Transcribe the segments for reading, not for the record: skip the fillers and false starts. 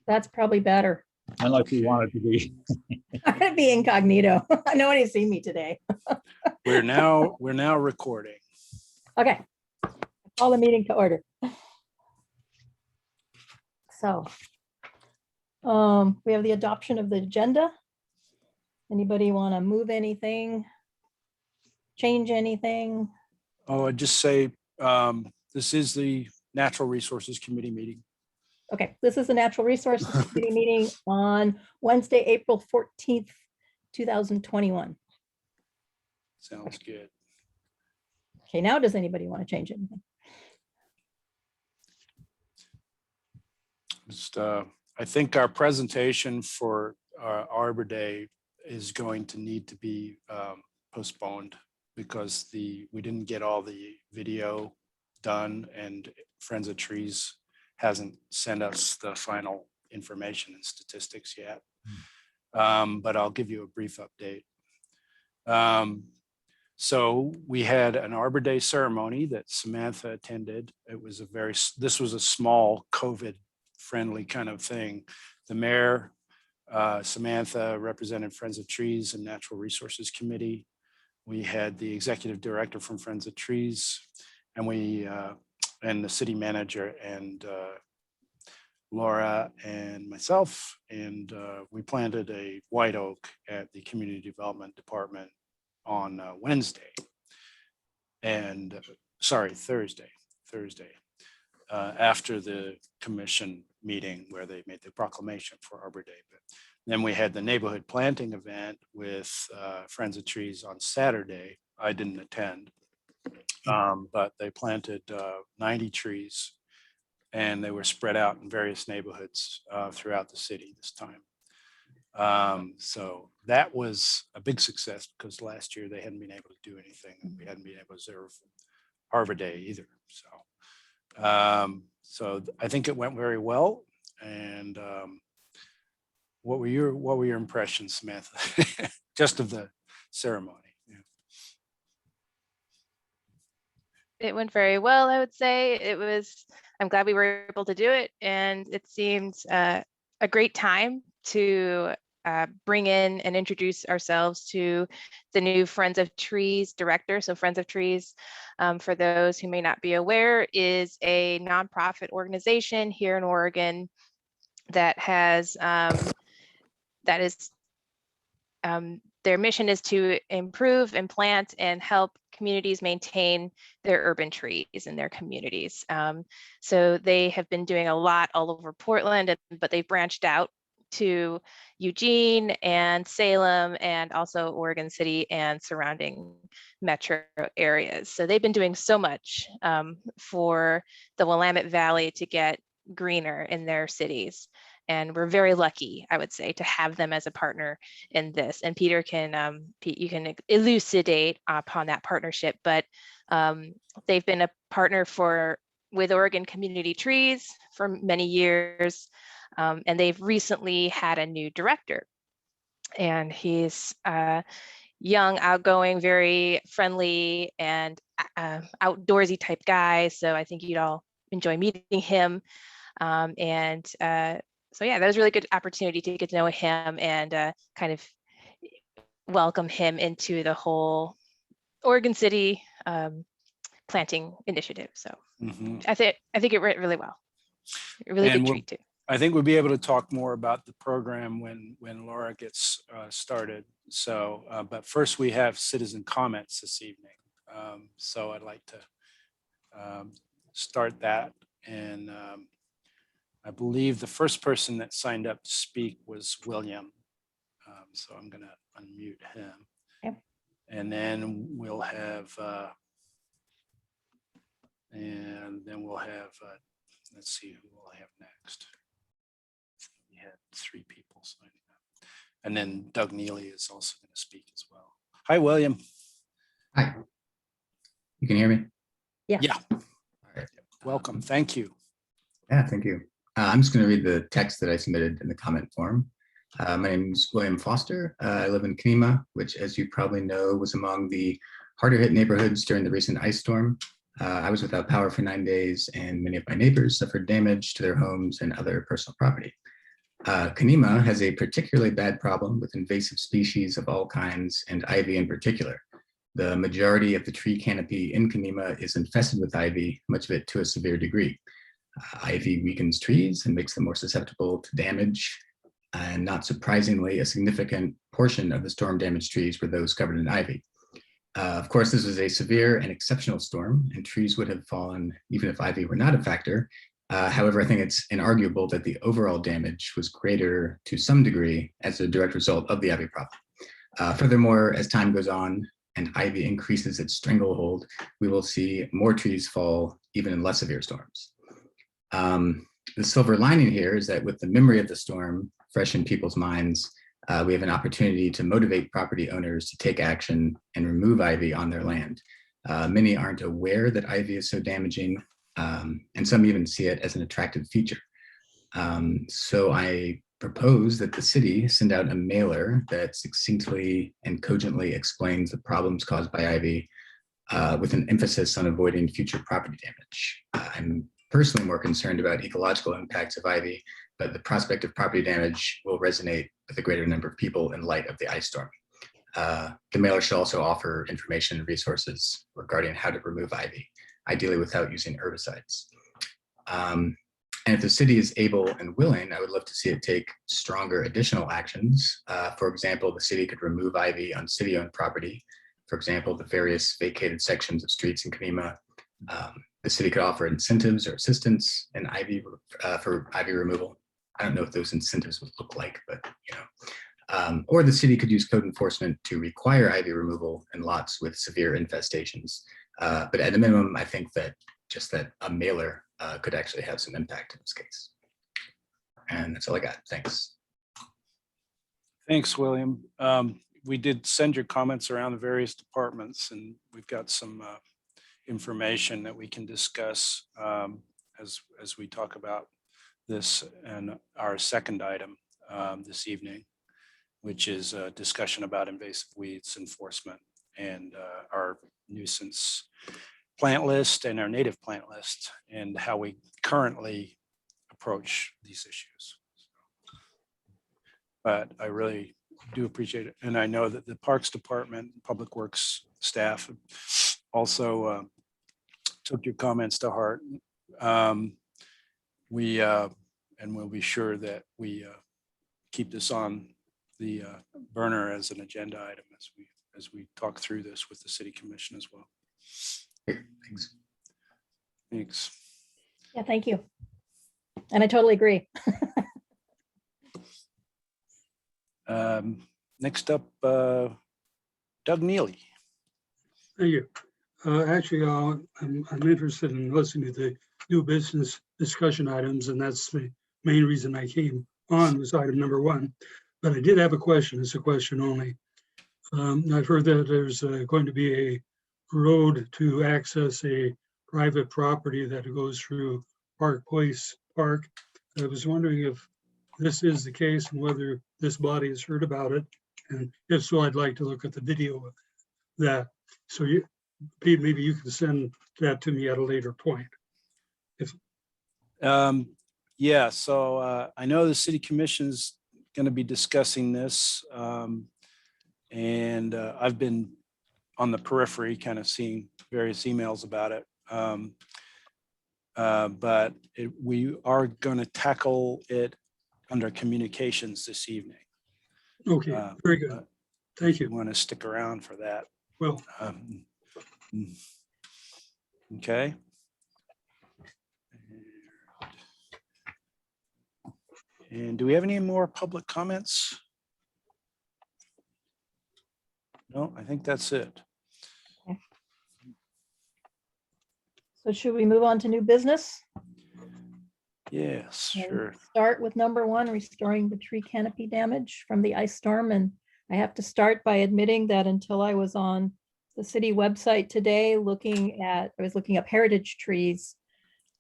That's probably better. Unless you want it to be. I'm gonna be incognito. Nobody's seen me today. We're now recording. Okay. Call the meeting to order. So we have the adoption of the agenda. Anybody want to move anything? Change anything? Oh, I'd just say this is the Natural Resources Committee meeting. Okay, this is the Natural Resources Committee meeting on Wednesday, April 14th, 2021. Sounds good. Okay, now does anybody want to change anything? Just, I think our presentation for Arbor Day is going to need to be postponed because we didn't get all the video done and Friends of Trees hasn't sent us the final information and statistics yet. But I'll give you a brief update. So we had an Arbor Day ceremony that Samantha attended. This was a small COVID friendly kind of thing. The mayor, Samantha, represented Friends of Trees and Natural Resources Committee. We had the executive director from Friends of Trees, and and the city manager and Laura and myself, and we planted a white oak at the community development department on Wednesday, and Thursday, after the commission meeting where they made the proclamation for Arbor Day. But then we had the neighborhood planting event with Friends of Trees on Saturday. I didn't attend, but they planted 90 trees and they were spread out in various neighborhoods throughout the city this time. So that was a big success because last year they hadn't been able to do anything. We hadn't been able to observe Arbor Day either. So I think it went very well. And what were your impressions, Samantha, just of the ceremony? Yeah. It went very well, I would say. I'm glad we were able to do it. And it seemed a great time to bring in and introduce ourselves to the new Friends of Trees director. So Friends of Trees, for those who may not be aware, is a nonprofit organization here in Oregon that has, their mission is to improve and plant and help communities maintain their urban trees in their communities. So they have been doing a lot all over Portland, but they've branched out to Eugene and Salem and also Oregon City and surrounding metro areas. So they've been doing so much for the Willamette Valley to get greener in their cities. And we're very lucky, I would say, to have them as a partner in this. And Peter Pete, you can elucidate upon that partnership, but they've been a partner with Oregon Community Trees for many years. And they've recently had a new director, and he's young, outgoing, very friendly, and outdoorsy type guy. So I think you'd all enjoy meeting him. So yeah, that was a really good opportunity to get to know him and kind of welcome him into the whole Oregon City planting initiative. So I think it went really well. A really good treat too. I think we'll be able to talk more about the program when Laura gets started. So, but first we have citizen comments this evening. So I'd like to start that. And I believe the first person that signed up to speak was William. So I'm going to unmute him. Yep. And then we'll have, let's see who we'll have next. We had 3 people signing up. And then Doug Neely is also going to speak as well. Hi, William. Hi. You can hear me? Yeah. Yeah. All right. Welcome. Thank you. Yeah, thank you. I'm just going to read the text that I submitted in the comment form. My name is William Foster. I live in Kenema, which, as you probably know, was among the harder hit neighborhoods during the recent ice storm. I was without power for 9 days, and many of my neighbors suffered damage to their homes and other personal property. Kenema has a particularly bad problem with invasive species of all kinds and ivy in particular. The majority of the tree canopy in Kenema is infested with ivy, much of it to a severe degree. Ivy weakens trees and makes them more susceptible to damage. And not surprisingly, a significant portion of the storm damaged trees were those covered in ivy. Of course, this was a severe and exceptional storm, and trees would have fallen even if ivy were not a factor. However, I think it's inarguable that the overall damage was greater to some degree as a direct result of the ivy problem. Furthermore, as time goes on and ivy increases its stranglehold, we will see more trees fall even in less severe storms. The silver lining here is that with the memory of the storm fresh in people's minds, we have an opportunity to motivate property owners to take action and remove ivy on their land. Many aren't aware that ivy is so damaging, and some even see it as an attractive feature. So I propose that the city send out a mailer that succinctly and cogently explains the problems caused by ivy, with an emphasis on avoiding future property damage. I'm personally more concerned about ecological impacts of ivy, but the prospect of property damage will resonate with a greater number of people in light of the ice storm. The mailer should also offer information and resources regarding how to remove ivy, ideally without using herbicides. And if the city is able and willing, I would love to see it take stronger additional actions. For example, the city could remove ivy on city-owned property. For example, the various vacated sections of streets in Kenema. The city could offer incentives or assistance in for ivy removal. I don't know what those incentives would look like, but or the city could use code enforcement to require ivy removal in lots with severe infestations. But at a minimum, I think that just that a mailer could actually have some impact in this case. And that's all I got. Thanks. Thanks, William. We did send your comments around the various departments, and we've got some information that we can discuss as we talk about this and our second item this evening, which is a discussion about invasive weeds enforcement and our nuisance plant list and our native plant list and how we currently approach these issues. But I really do appreciate it. And I know that the Parks Department, Public Works staff also took your comments to heart. And we'll be sure that we keep this on the burner as an agenda item as we talk through this with the City Commission as well. Thanks. Thanks. Yeah, thank you. And I totally agree. Next up, Doug Neely. Thank you. Actually, I'm interested in listening to the new business discussion items, and that's the main reason I came on was item number 1. But I did have a question. It's a question only. I've heard that there's going to be a road to access a private property that goes through Park Place Park. I was wondering if this is the case and whether this body has heard about it. And if so, I'd like to look at the video of that. So Pete, maybe you can send that to me at a later point. Yeah, so I know the City Commission's going to be discussing this, and I've been on the periphery kind of seeing various emails about it. But we are going to tackle it under communications this evening. Okay, very good. Thank you. Want to stick around for that. Well, okay. And do we have any more public comments? No, I think that's it. Okay. So should we move on to new business? Yes, And sure. Start with number 1, restoring the tree canopy damage from the ice storm. And I have to start by admitting that until I was on the city website today, I was looking up heritage trees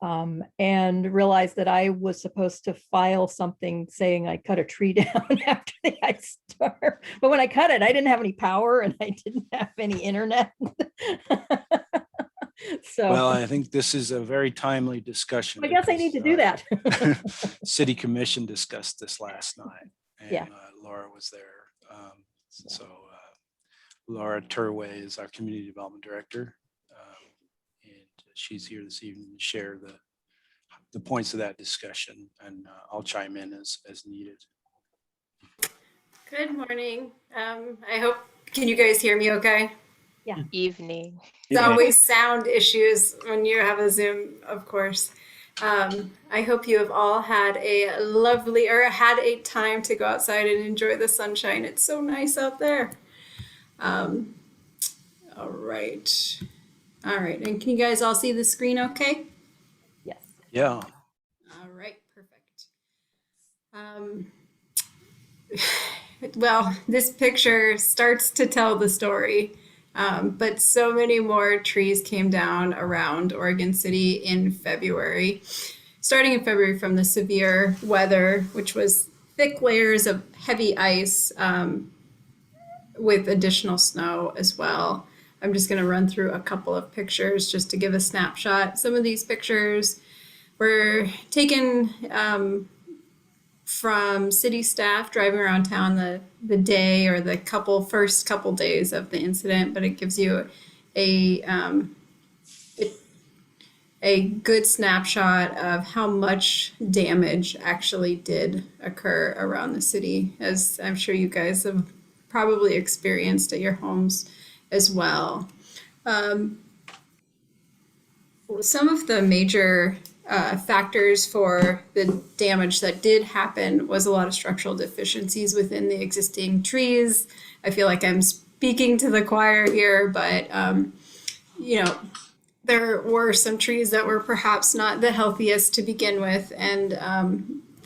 and realized that I was supposed to file something saying I cut a tree down after the ice storm. But when I cut it, I didn't have any power and I didn't have any internet. So Well, I think this is a very timely discussion. I guess I need to do because, that. City Commission discussed this last night, Yeah. and Laura was there. So Laura Turway is our Community Development Director, and she's here this evening to share the points of that discussion, and I'll chime in as needed. Good morning. I hope, can you guys hear me okay? Evening. There's always sound issues when you have a Zoom, of course. I hope you have all had a lovely, or had a time to go outside and enjoy the sunshine. It's so nice out there. All right. All right. And can you guys all see the screen okay? Yes. Yeah. All right, perfect. Well, this picture starts to tell the story, but so many more trees came down around Oregon City in February, starting in February from the severe weather, which was thick layers of heavy ice with additional snow as well. I'm just going to run through a couple of pictures just to give a snapshot. Some of these pictures were taken from city staff driving around town the day or the first couple days of the incident, but it gives you a good snapshot of how much damage actually did occur around the city, as I'm sure you guys have probably experienced at your homes as well. Some of the major factors for the damage that did happen was a lot of structural deficiencies within the existing trees. I feel like I'm speaking to the choir here, but there were some trees that were perhaps not the healthiest to begin with, and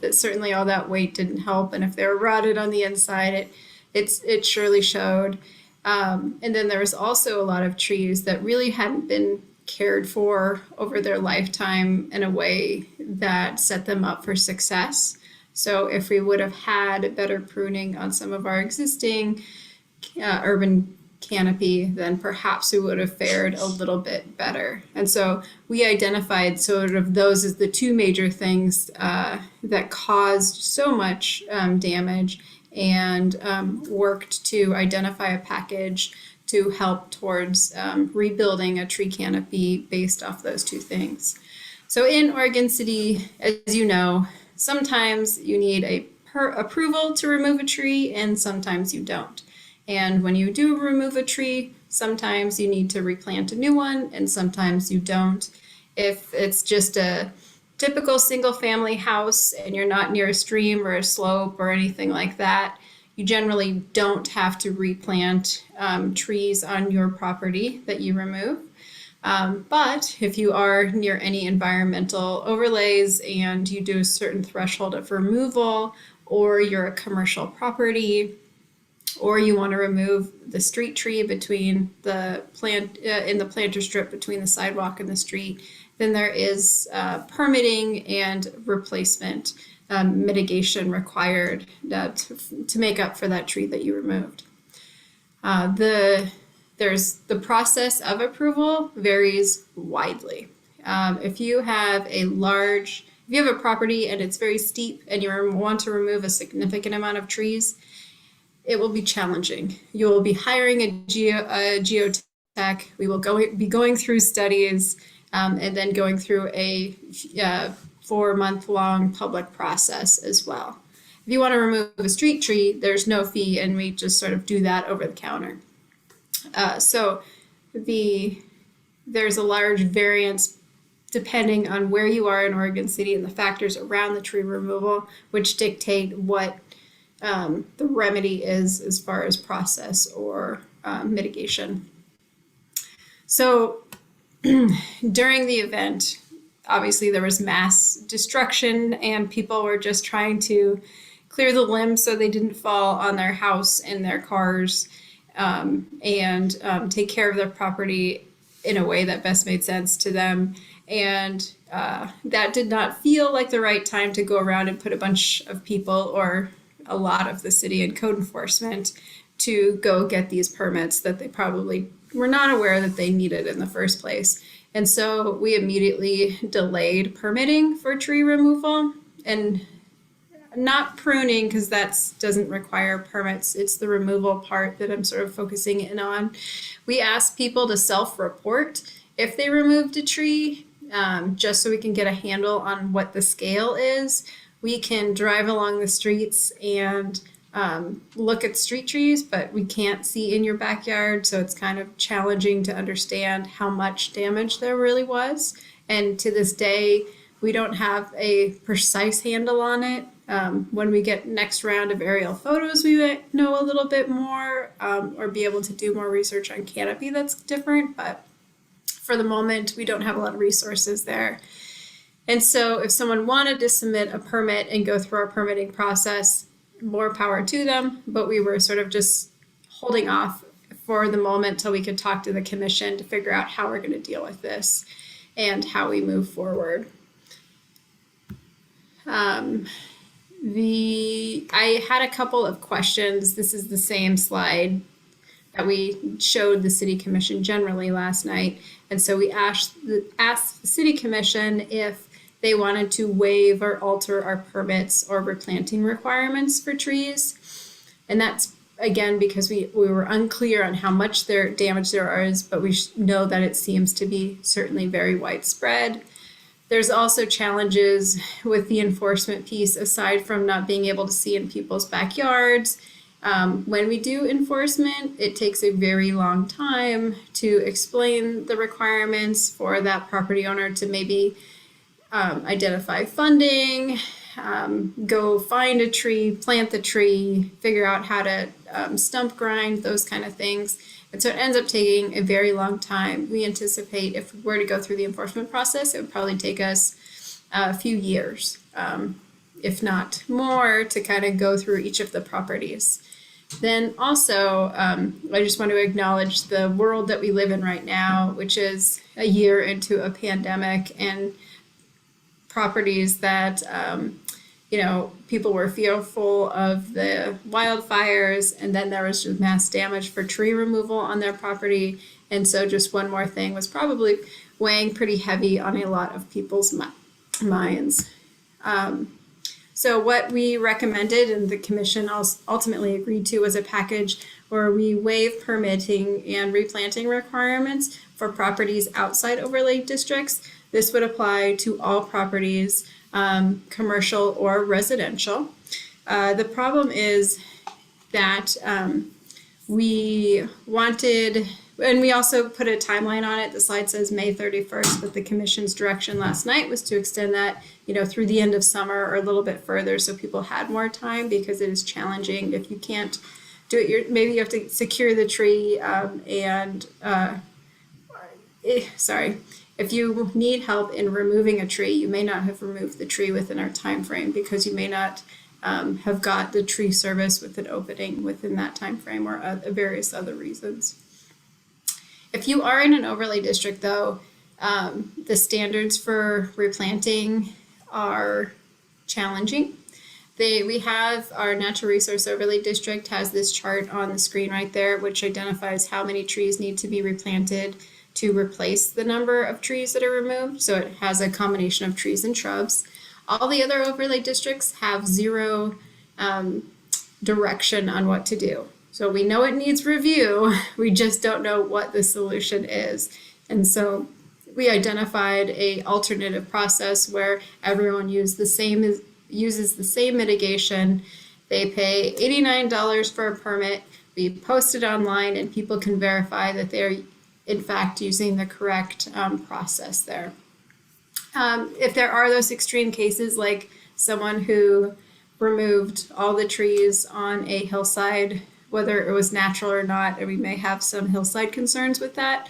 that certainly all that weight didn't help. And if they were rotted on the inside, it surely showed. And then there was also a lot of trees that really hadn't been cared for over their lifetime in a way that set them up for success. So if we would have had better pruning on some of our existing urban canopy, then perhaps we would have fared a little bit better. And so we identified sort of those as the two major things that caused so much damage, and worked to identify a package to help towards rebuilding a tree canopy based off those two things. So in Oregon City, as you know, sometimes you need a approval to remove a tree and sometimes you don't. And when you do remove a tree, sometimes you need to replant a new one and sometimes you don't. If it's just a typical single family house and you're not near a stream or a slope or anything like that, you generally don't have to replant trees on your property that you remove. But if you are near any environmental overlays and you do a certain threshold of removal, or you're a commercial property, or you want to remove the street tree between the plant in the planter strip between the sidewalk and the street, then there is permitting and replacement mitigation required to make up for that tree that you removed. There's the process of approval varies widely. If you have a property and it's very steep and you want to remove a significant amount of trees, it will be challenging. You will be hiring a geotech. We will be going through studies and then going through a 4-month-long public process as well. If you want to remove a street tree, there's no fee, and we just sort of do that over the counter. So there's a large variance depending on where you are in Oregon City and the factors around the tree removal, which dictate what the remedy is as far as process or mitigation. So during the event, obviously there was mass destruction and people were just trying to clear the limbs so they didn't fall on their house and their cars, and take care of their property in a way that best made sense to them. And that did not feel like the right time to go around and put a bunch of people or a lot of the city and code enforcement to go get these permits that they probably were not aware that they needed in the first place. And so we immediately delayed permitting for tree removal, and not pruning, because that doesn't require permits. It's the removal part that I'm sort of focusing in on. We asked people to self-report if they removed a tree, just so we can get a handle on what the scale is. We can drive along the streets and look at street trees, but we can't see in your backyard. So it's kind of challenging to understand how much damage there really was. And to this day, we don't have a precise handle on it. When we get next round of aerial photos, we might know a little bit more, or be able to do more research on Canopy that's different. But for the moment, we don't have a lot of resources there. And so if someone wanted to submit a permit and go through our permitting process, more power to them. But we were sort of just holding off for the moment till we could talk to the commission to figure out how we're going to deal with this and how we move forward. I had a couple of questions. This is the same slide that we showed the city commission generally last night. And so we asked the city commission if they wanted to waive or alter our permits or replanting requirements for trees. And that's, again, because we were unclear on how much damage there is, but we know that it seems to be certainly very widespread. There's also challenges with the enforcement piece, aside from not being able to see in people's backyards. When we do enforcement, it takes a very long time to explain the requirements for that property owner to maybe identify funding, go find a tree, plant the tree, figure out how to stump grind, those kind of things. And so it ends up taking a very long time. We anticipate if we were to go through the enforcement process, it would probably take us a few years, if not more, to kind of go through each of the properties. Then also, I just want to acknowledge the world that we live in right now, which is a year into a pandemic, and properties that people were fearful of the wildfires, and then there was just mass damage for tree removal on their property. And so just one more thing was probably weighing pretty heavy on a lot of people's minds. So what we recommended and the commission ultimately agreed to was a package where we waive permitting and replanting requirements for properties outside overlay districts. This would apply to all properties, commercial or residential. The problem is that we wanted, and we also put a timeline on it. The slide says May 31st, but the commission's direction last night was to extend that, through the end of summer or a little bit further, so people had more time, because it is challenging. If you can't do it, maybe you have to secure the tree if you need help in removing a tree, you may not have removed the tree within our time frame, because you may not have got the tree service with an opening within that time frame, or various other reasons. If you are in an overlay district, though, the standards for replanting are challenging. We have our natural resource overlay district has this chart on the screen right there, which identifies how many trees need to be replanted to replace the number of trees that are removed. So it has a combination of trees and shrubs. All the other overlay districts have zero direction on what to do. So we know it needs review, we just don't know what the solution is. And so we identified an alternative process where everyone uses the same mitigation. They pay $89 for a permit. We post it online, and people can verify that they're in fact using the correct process there. If there are those extreme cases, like someone who removed all the trees on a hillside, whether it was natural or not, and we may have some hillside concerns with that,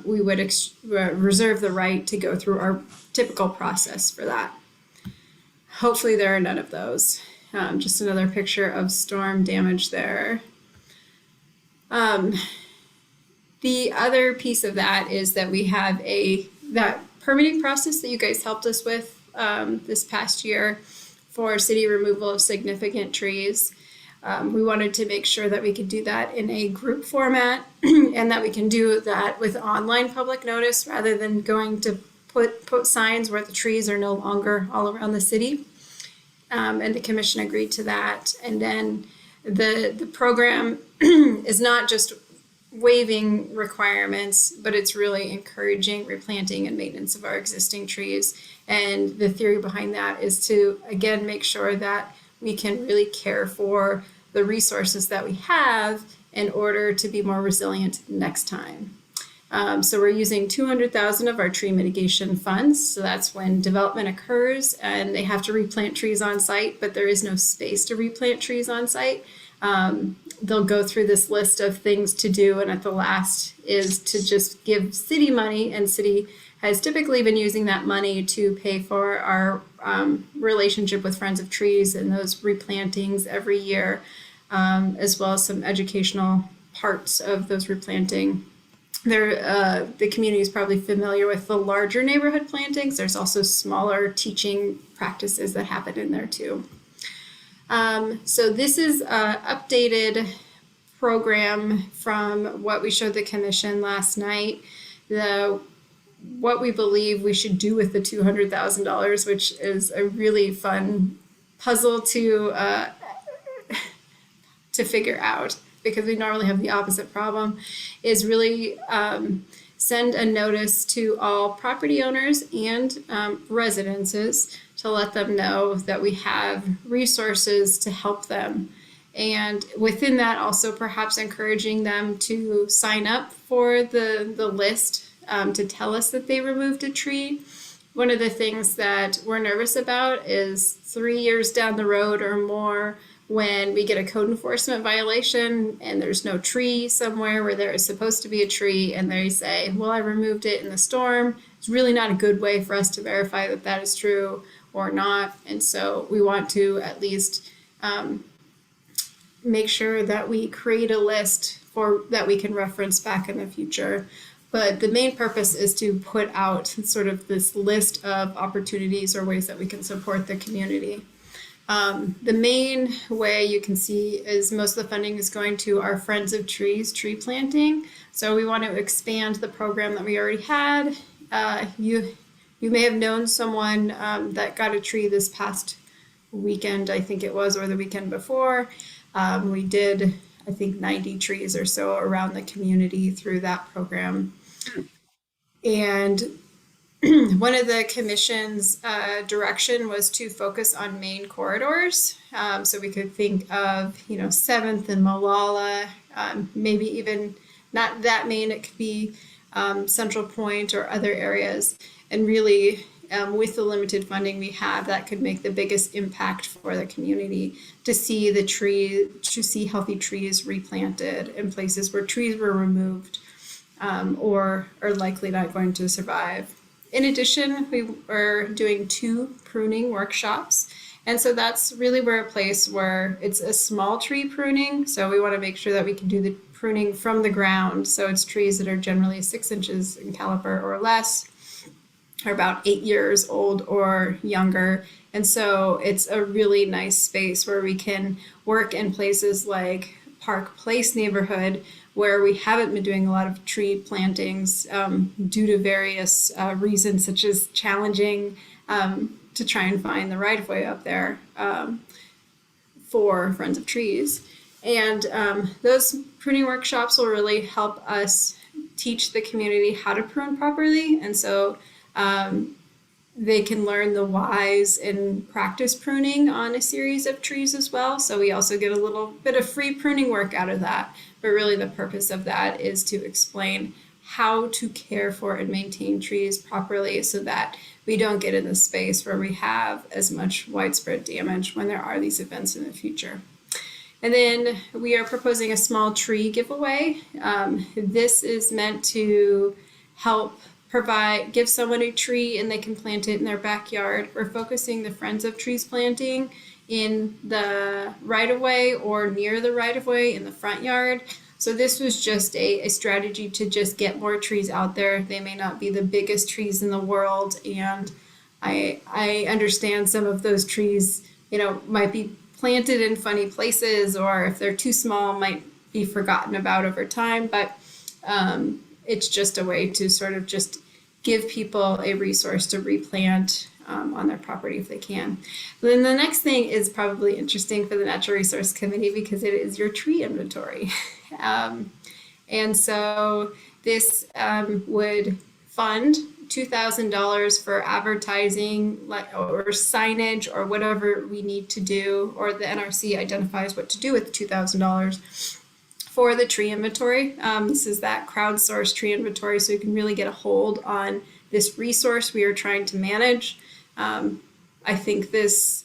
we would reserve the right to go through our typical process for that. Hopefully there are none of those. Just another picture of storm damage there. The other piece of that is that we have that permitting process that you guys helped us with this past year for city removal of significant trees. We wanted to make sure that we could do that in a group format and that we can do that with online public notice rather than going to put signs where the trees are no longer all around the city. And the commission agreed to that. And then the program is not just waiving requirements, but it's really encouraging replanting and maintenance of our existing trees. And the theory behind that is to, again, make sure that we can really care for the resources that we have in order to be more resilient next time. So we're using 200,000 of our tree mitigation funds. So that's when development occurs and they have to replant trees on site, but there is no space to replant trees on site. They'll go through this list of things to do, and at the last is to just give city money, and city has typically been using that money to pay for our relationship with Friends of Trees and those replantings every year, as well as some educational parts of those replanting. The community is probably familiar with the larger neighborhood plantings. There's also smaller teaching practices that happen in there too. So this is an updated program from what we showed the commission last night. What we believe we should do with the $200,000, which is a really fun puzzle to figure out, because we normally have the opposite problem, is really send a notice to all property owners and residences to let them know that we have resources to help them. And within that, also perhaps encouraging them to sign up for the list to tell us that they removed a tree. One of the things that we're nervous about is 3 years down the road or more, when we get a code enforcement violation and there's no tree somewhere where there is supposed to be a tree, and they say, well, I removed it in the storm. It's really not a good way for us to verify that that is true or not. And so we want to at least make sure that we create a list that we can reference back in the future. But the main purpose is to put out sort of this list of opportunities or ways that we can support the community. The main way you can see is most of the funding is going to our Friends of Trees tree planting. So we want to expand the program that we already had. You may have known someone that got a tree this past weekend, I think it was, or the weekend before. We did, I think, 90 trees or so around the community through that program. And one of the commission's direction was to focus on main corridors. So we could think of, 7th and Malala, maybe even not that main, it could be Central Point or other areas. And really, with the limited funding we have, that could make the biggest impact for the community to see healthy trees replanted in places where trees were removed or are likely not going to survive. In addition, we are doing 2 pruning workshops. And so that's really a place where it's a small tree pruning. So we want to make sure that we can do the pruning from the ground. So it's trees that are generally 6 inches in caliber or less, are about 8 years old or younger. And so it's a really nice space where we can work in places like Park Place neighborhood, where we haven't been doing a lot of tree plantings due to various reasons, such as challenging to try and find the right-of-way up there for Friends of Trees. And those pruning workshops will really help us teach the community how to prune properly. And so they can learn the whys and practice pruning on a series of trees as well. So we also get a little bit of free pruning work out of that. But really the purpose of that is to explain how to care for and maintain trees properly so that we don't get in the space where we have as much widespread damage when there are these events in the future. And then we are proposing a small tree giveaway. This is meant to help give someone a tree and they can plant it in their backyard. We're focusing the Friends of Trees planting in the right-of-way or near the right-of-way in the front yard. So this was just a strategy to just get more trees out there. They may not be the biggest trees in the world, and I understand some of those trees, might be planted in funny places, or if they're too small, might be forgotten about over time. But it's just a way to sort of just give people a resource to replant on their property if they can. Then the next thing is probably interesting for the Natural Resource Committee because it is your tree inventory. And so this would fund $2,000 for advertising or signage or whatever we need to do, or the NRC identifies what to do with $2,000 for the tree inventory. This is that crowdsourced tree inventory, so you can really get a hold on this resource we are trying to manage. I think this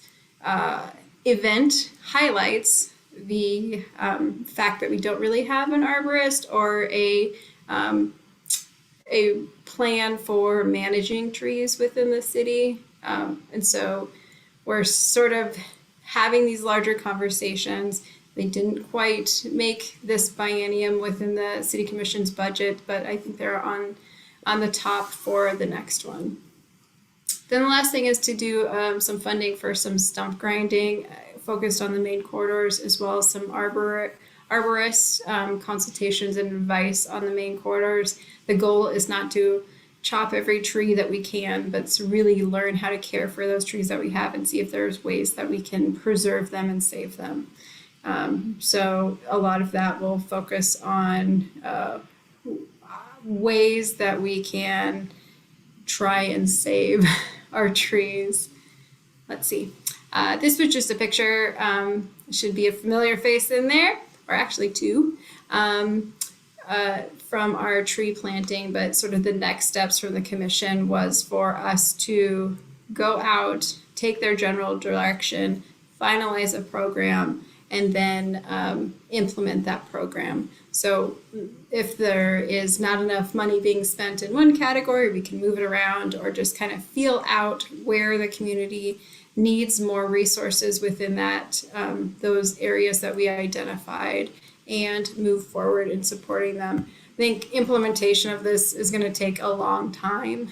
event highlights the fact that we don't really have an arborist or a plan for managing trees within the city. And so we're sort of having these larger conversations. They didn't quite make this biennium within the city commission's budget, but I think they're on the top for the next one. Then the last thing is to do some funding for some stump grinding focused on the main corridors, as well as some arborist consultations and advice on the main corridors. The goal is not to chop every tree that we can, but to really learn how to care for those trees that we have and see if there's ways that we can preserve them and save them. So a lot of that will focus on ways that we can try and save our trees. Let's see. This was just a picture. Should be a familiar face in there, or actually two, from our tree planting. But sort of the next steps from the commission was for us to go out, take their general direction, finalize a program, and then implement that program. So if there is not enough money being spent in one category, we can move it around or just kind of feel out where the community needs more resources within that those areas that we identified and move forward in supporting them. I think implementation of this is going to take a long time.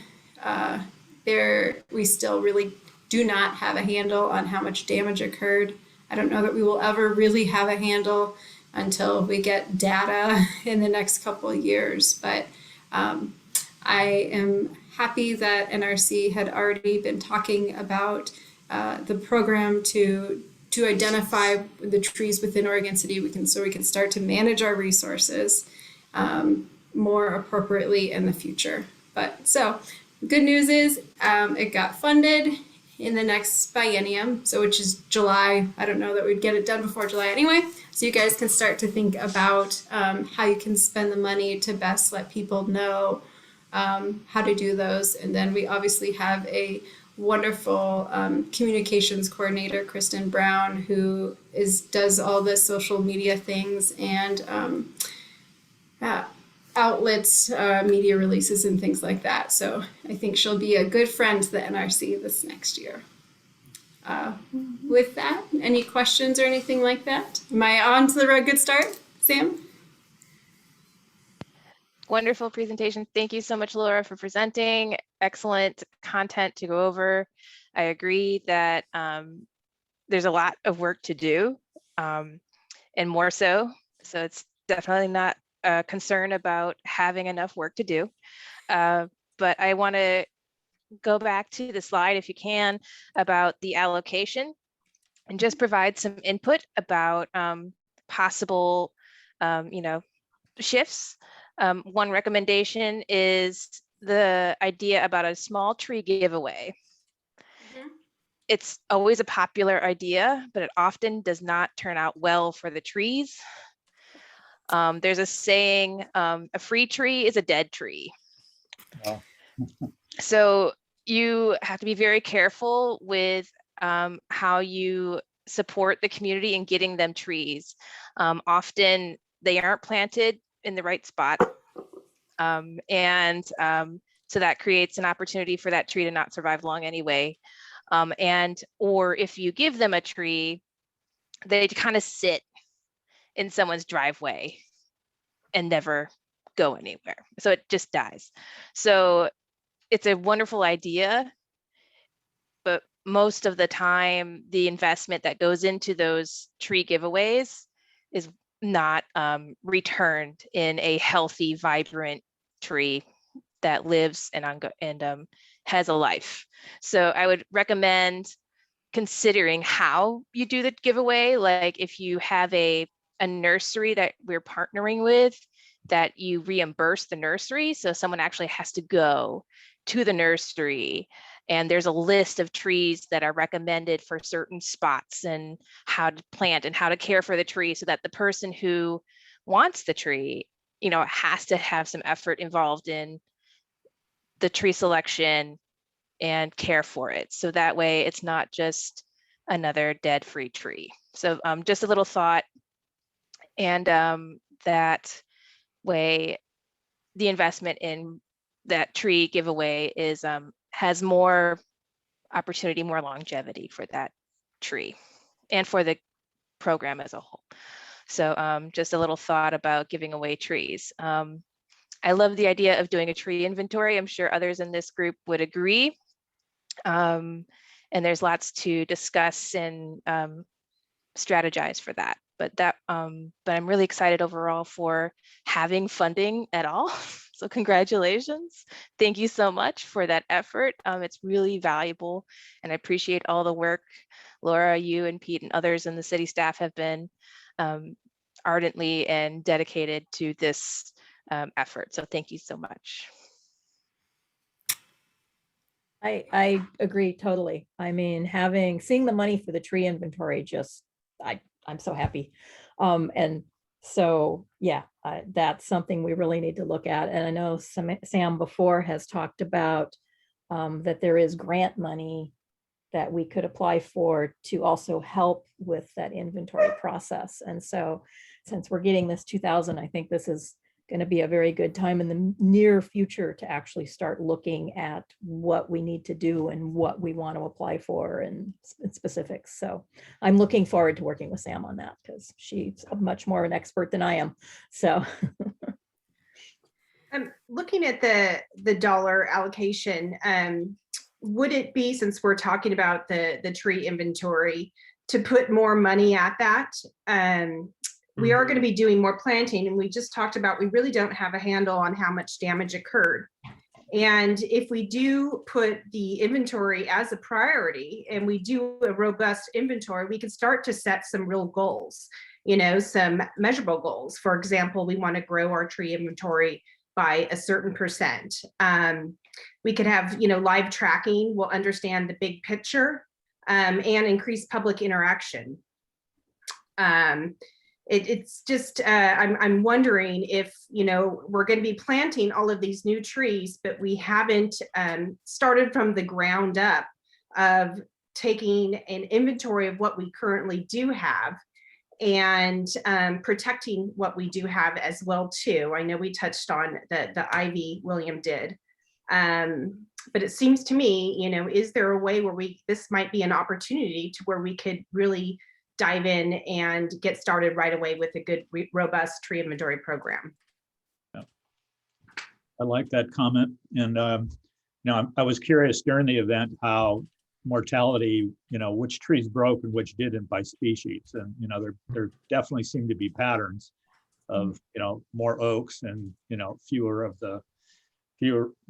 We still really do not have a handle on how much damage occurred. I don't know that we will ever really have a handle until we get data in the next couple of years. But I am happy that NRC had already been talking about the program to identify the trees within Oregon City. We can start to manage our resources more appropriately in the future. But so good news is it got funded in the next biennium, so which is July. I don't know that we'd get it done before July anyway. So you guys can start to think about how you can spend the money to best let people know how to do those. And then we obviously have a wonderful communications coordinator, Kristen Brown, who does all the social media things and outlets, media releases and things like that. So I think she'll be a good friend to the NRC this next year. With that, any questions or anything like that? Am I on to the good start, Sam? Wonderful presentation. Thank you so much, Laura, for presenting. Excellent content to go over. I agree that there's a lot of work to do, and more so. So it's definitely not a concern about having enough work to do. But I want to go back to the slide, if you can, about the allocation and just provide some input about possible, shifts. One recommendation is the idea about a small tree giveaway. Mm-hmm. It's always a popular idea, but it often does not turn out well for the trees. There's a saying, a free tree is a dead tree. Oh. So you have to be very careful with how you support the community in getting them trees. Often they aren't planted in the right spot. So that creates an opportunity for that tree to not survive long anyway. Or if you give them a tree, they kind of sit in someone's driveway and never go anywhere. So it just dies. So it's a wonderful idea, but most of the time, the investment that goes into those tree giveaways is not returned in a healthy, vibrant tree that lives and has a life. So I would recommend considering how you do the giveaway. Like if you have a nursery that we're partnering with, that you reimburse the nursery. So someone actually has to go to the nursery and there's a list of trees that are recommended for certain spots and how to plant and how to care for the tree, so that the person who wants the tree, has to have some effort involved in the tree selection and care for it. So that way it's not just another dead free tree. So just a little thought. And that way the investment in that tree giveaway is has more opportunity, more longevity for that tree and for the program as a whole. So just a little thought about giving away trees. I love the idea of doing a tree inventory. I'm sure others in this group would agree. And there's lots to discuss and strategize for that. But I'm really excited overall for having funding at all. So congratulations. Thank you so much for that effort. It's really valuable, and I appreciate all the work Laura, you and Pete and others in the city staff have been ardently and dedicated to this effort. So thank you so much. I agree totally. I mean, seeing the money for the tree inventory, I'm so happy. And so, yeah, that's something we really need to look at. And I know Sam before has talked about that there is grant money that we could apply for to also help with that inventory process. And so since we're getting this 2,000, I think this is going to be a very good time in the near future to actually start looking at what we need to do and what we want to apply for and specifics. So I'm looking forward to working with Sam on that because she's much more an expert than I am. So looking at the dollar allocation, would it be, since we're talking about the tree inventory, to put more money at that? We are going to be doing more planting, and we just talked about we really don't have a handle on how much damage occurred. And if we do put the inventory as a priority and we do a robust inventory, we can start to set some real goals, some measurable goals. For example, we want to grow our tree inventory by a certain percent. We could have, live tracking. We'll understand the big picture and increase public interaction. It's just, I'm wondering if, we're going to be planting all of these new trees, but we haven't started from the ground up of taking an inventory of what we currently do have and protecting what we do have as well too. I know we touched on the ivy, William did. But it seems to me, is there a way where this might be an opportunity to where we could really dive in and get started right away with a good, robust tree inventory program? Yeah. I like that comment. And, I was curious during the event how mortality, which trees broke and which didn't by species. And, there definitely seem to be patterns of, more oaks and,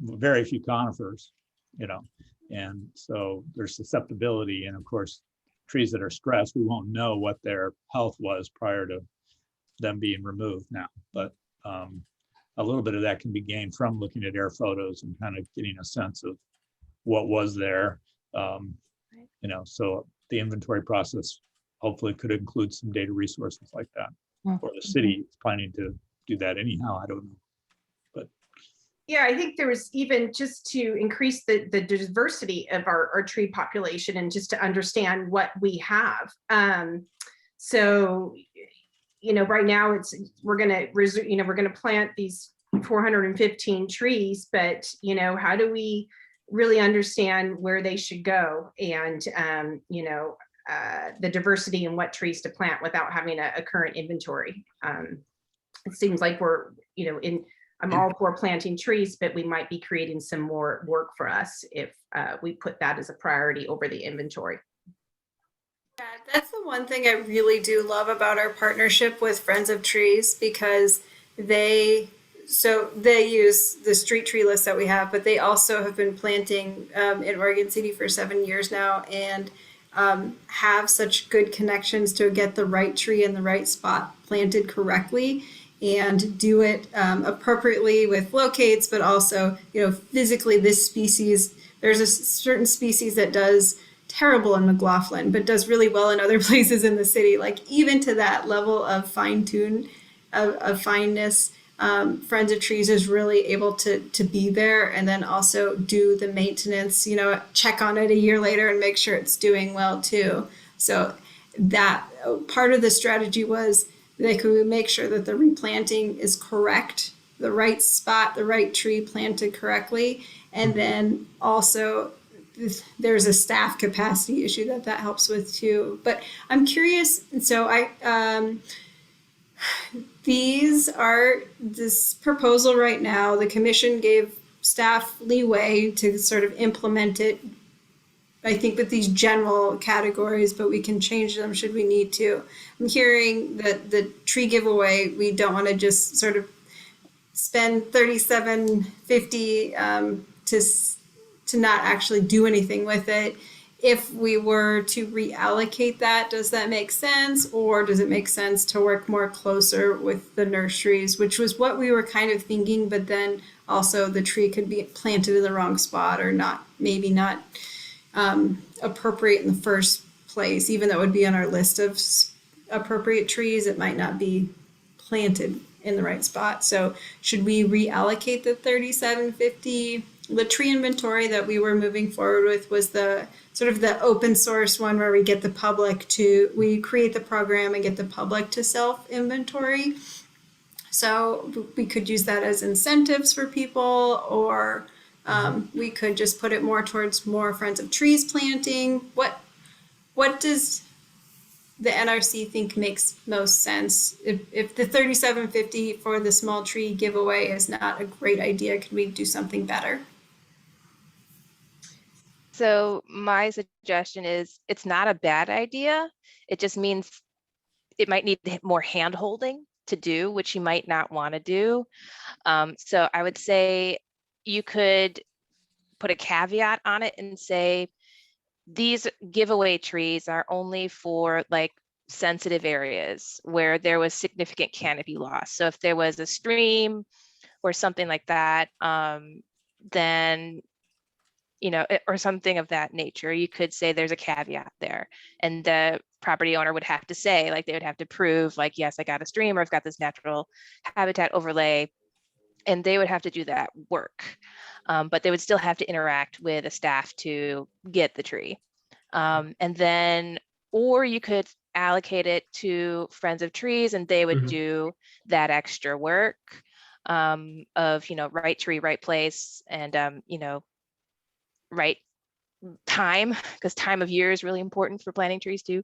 very few conifers, and so there's susceptibility. And of course, trees that are stressed, we won't know what their health was prior to them being removed now. But a little bit of that can be gained from looking at air photos and kind of getting a sense of what was there. So the inventory process hopefully could include some data resources like that. Or the city is planning to do that anyhow, I don't know. But yeah, I think there was even just to increase the diversity of our tree population and just to understand what we have. So, right now we're gonna plant these 415 trees, but how do we really understand where they should go and the diversity and what trees to plant without having a current inventory? It seems like we're I'm all for planting trees, but we might be creating some more work for us if we put that as a priority over the inventory. Yeah, that's the one thing I really do love about our partnership with Friends of Trees, because they use the street tree list that we have, but they also have been planting in Oregon City for 7 years now, and have such good connections to get the right tree in the right spot planted correctly, and do it appropriately with locates, but also, physically this species, there's a certain species that does terrible in McLaughlin, but does really well in other places in the city. Like, even to that level of of fineness, Friends of Trees is really able to be there, and then also do the maintenance, check on it a year later and make sure it's doing well too. So that part of the strategy was they could make sure that the replanting is correct, the right spot, the right tree planted correctly. And then also there's a staff capacity issue that helps with too. But I'm curious, so this proposal right now, the commission gave staff leeway to sort of implement it, I think, with these general categories, but we can change them should we need to. I'm hearing that the tree giveaway, we don't want to just sort of spend $37.50 to not actually do anything with it. If we were to reallocate that, does that make sense? Or does it make sense to work more closer with the nurseries, which was what we were kind of thinking, but then also the tree could be planted in the wrong spot, or maybe not appropriate in the first place. Even though it would be on our list of appropriate trees, it might not be planted in the right spot. So should we reallocate the $37.50? The tree inventory that we were moving forward with was the sort of the open source one, where we create the program and get the public to self inventory. So we could use that as incentives for people, or we could just put it more towards more Friends of Trees planting. What does the NRC think makes most sense? If the $37.50 for the small tree giveaway is not a great idea, could we do something better? So my suggestion is, it's not a bad idea. It just means it might need more hand holding to do, which you might not want to do. So I would say you could put a caveat on it and say, these giveaway trees are only for like sensitive areas where there was significant canopy loss. So if there was a stream or something like that, then or something of that nature, you could say there's a caveat there, and the property owner would have to say, like, they would have to prove, like, yes, I got a stream, or I've got this natural habitat overlay, and they would have to do that work. But they would still have to interact with a staff to get the tree. And then, or you could allocate it to Friends of Trees, and they would do that extra work of, right tree, right place, and, right time, because time of year is really important for planting trees too,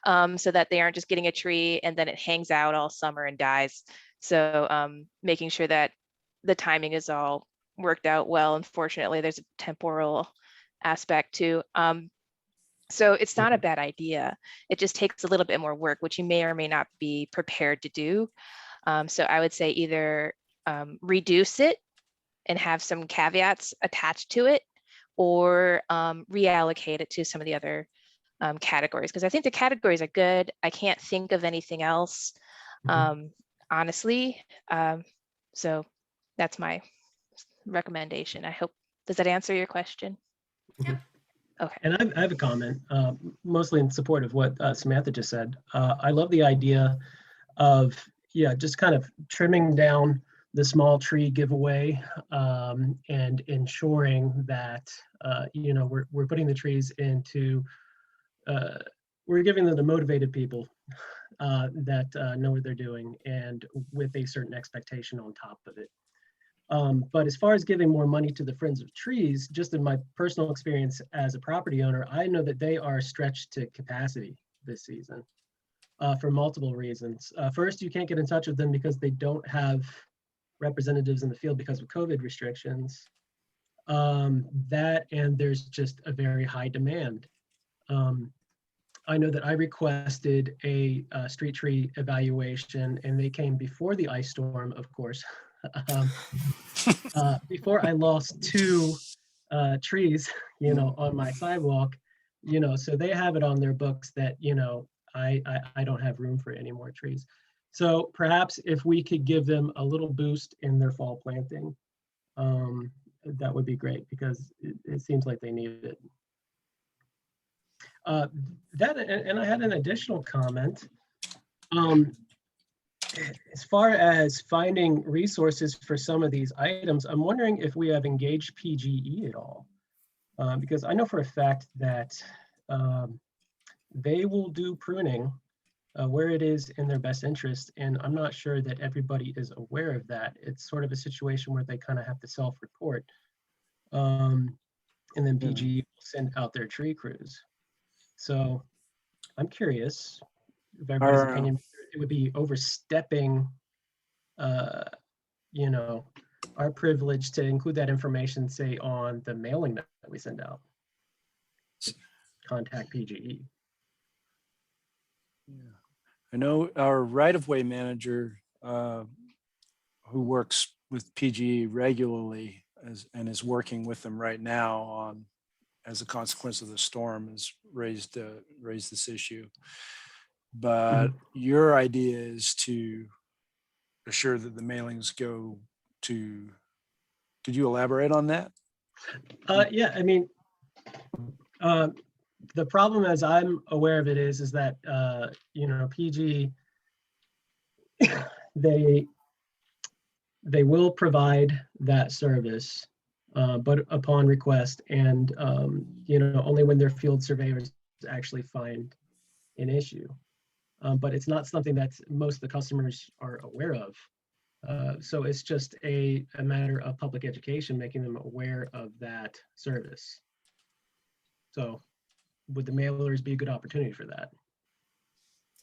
so that they aren't just getting a tree and then it hangs out all summer and dies. So making sure that the timing is all worked out well. Unfortunately, there's a temporal aspect too. So it's not a bad idea. It just takes a little bit more work, which you may or may not be prepared to do. So I would say either reduce it and have some caveats attached to it, or reallocate it to some of the other categories, because I think the categories are good. I can't think of anything else, honestly. So that's my recommendation. I hope, does that answer your question? Yep. Okay. And I have a comment, mostly in support of what Samantha just said. I love the idea of, just kind of trimming down the small tree giveaway, and ensuring that we're putting the trees into, we're giving them to motivated people that know what they're doing, and with a certain expectation on top of it. But as far as giving more money to the Friends of Trees, just in my personal experience as a property owner, I know that they are stretched to capacity this season for multiple reasons. First, you can't get in touch with them because they don't have representatives in the field because of COVID restrictions. That and there's just a very high demand. I know that I requested a street tree evaluation, and they came before the ice storm, of course. Before I lost 2 trees, on my sidewalk, so they have it on their books that, I don't have room for any more trees. So perhaps if we could give them a little boost in their fall planting, that would be great, because it seems like they need it. And I had an additional comment. As far as finding resources for some of these items, I'm wondering if we have engaged PGE at all. Because I know for a fact that they will do pruning where it is in their best interest. And I'm not sure that everybody is aware of that. It's sort of a situation where they kind of have to self-report. And then PGE will send out their tree crews. So I'm curious if everybody's opinion, it would be overstepping, our privilege to include that information, say, on the mailing that we send out. Contact PGE. Yeah. I know our right-of-way manager, who works with PGE regularly and is working with them right now on, as a consequence of the storm, has raised this issue. But your idea is to assure that the mailings go to, could you elaborate on that? Yeah, I mean, the problem, as I'm aware of it, is that PG, they will provide that service, but upon request, and only when their field surveyors actually find an issue. But it's not something that most of the customers are aware of. So it's just a matter of public education, making them aware of that service. So would the mailers be a good opportunity for that?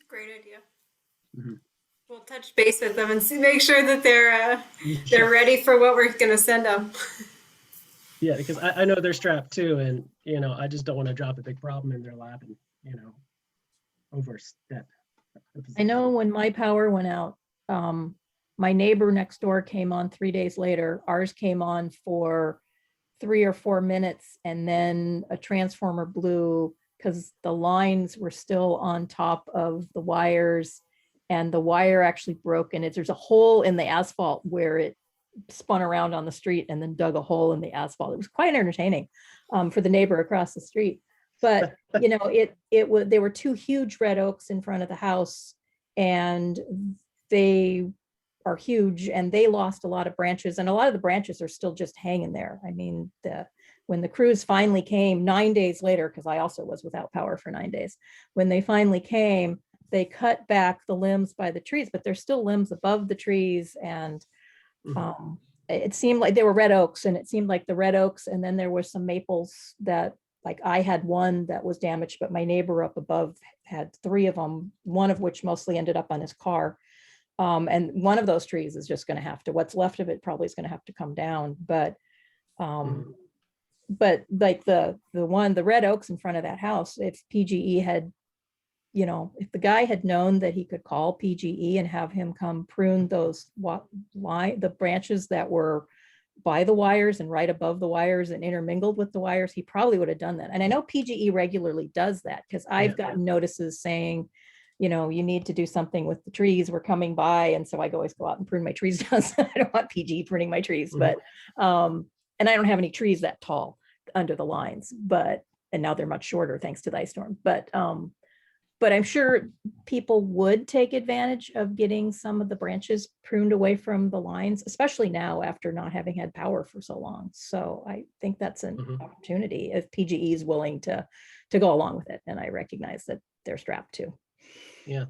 Great idea. Mm-hmm. We'll touch base with them and make sure that they're ready for what we're going to send them. Yeah, because I know they're strapped too, and I just don't want to drop a big problem in their lap and overstep. I know when my power went out, my neighbor next door came on 3 days later. Ours came on for 3 or 4 minutes, and then a transformer blew because the lines were still on top of the wires, and the wire actually broke. And there's a hole in the asphalt where it spun around on the street and then dug a hole in the asphalt. It was quite entertaining for the neighbor across the street. But there were 2 huge red oaks in front of the house, and they are huge, and they lost a lot of branches, and a lot of the branches are still just hanging there. I mean, when the crews finally came 9 days later, because I also was without power for 9 days, when they finally came, they cut back the limbs by the trees, but there's still limbs above the trees. And it seemed like they were red oaks, and it seemed like the red oaks, and then there were some maples that, like, I had one that was damaged, but my neighbor up above had 3 of them, one of which mostly ended up on his car. And one of those trees is just going to have to, what's left of it probably is going to have to come down. But like the red oaks in front of that house, if PGE had, if the guy had known that he could call PGE and have him come prune those the branches that were by the wires and right above the wires and intermingled with the wires, he probably would have done that. And I know PGE regularly does that, because I've gotten notices saying, you need to do something with the trees, we're coming by. And so I always go out and prune my trees down. So I don't want PGE pruning my trees, but, and I don't have any trees that tall under the lines, and now they're much shorter thanks to the ice storm. But I'm sure people would take advantage of getting some of the branches pruned away from the lines, especially now after not having had power for so long. So I think that's an opportunity if PGE is willing to go along with it. And I recognize that they're strapped too. Yeah.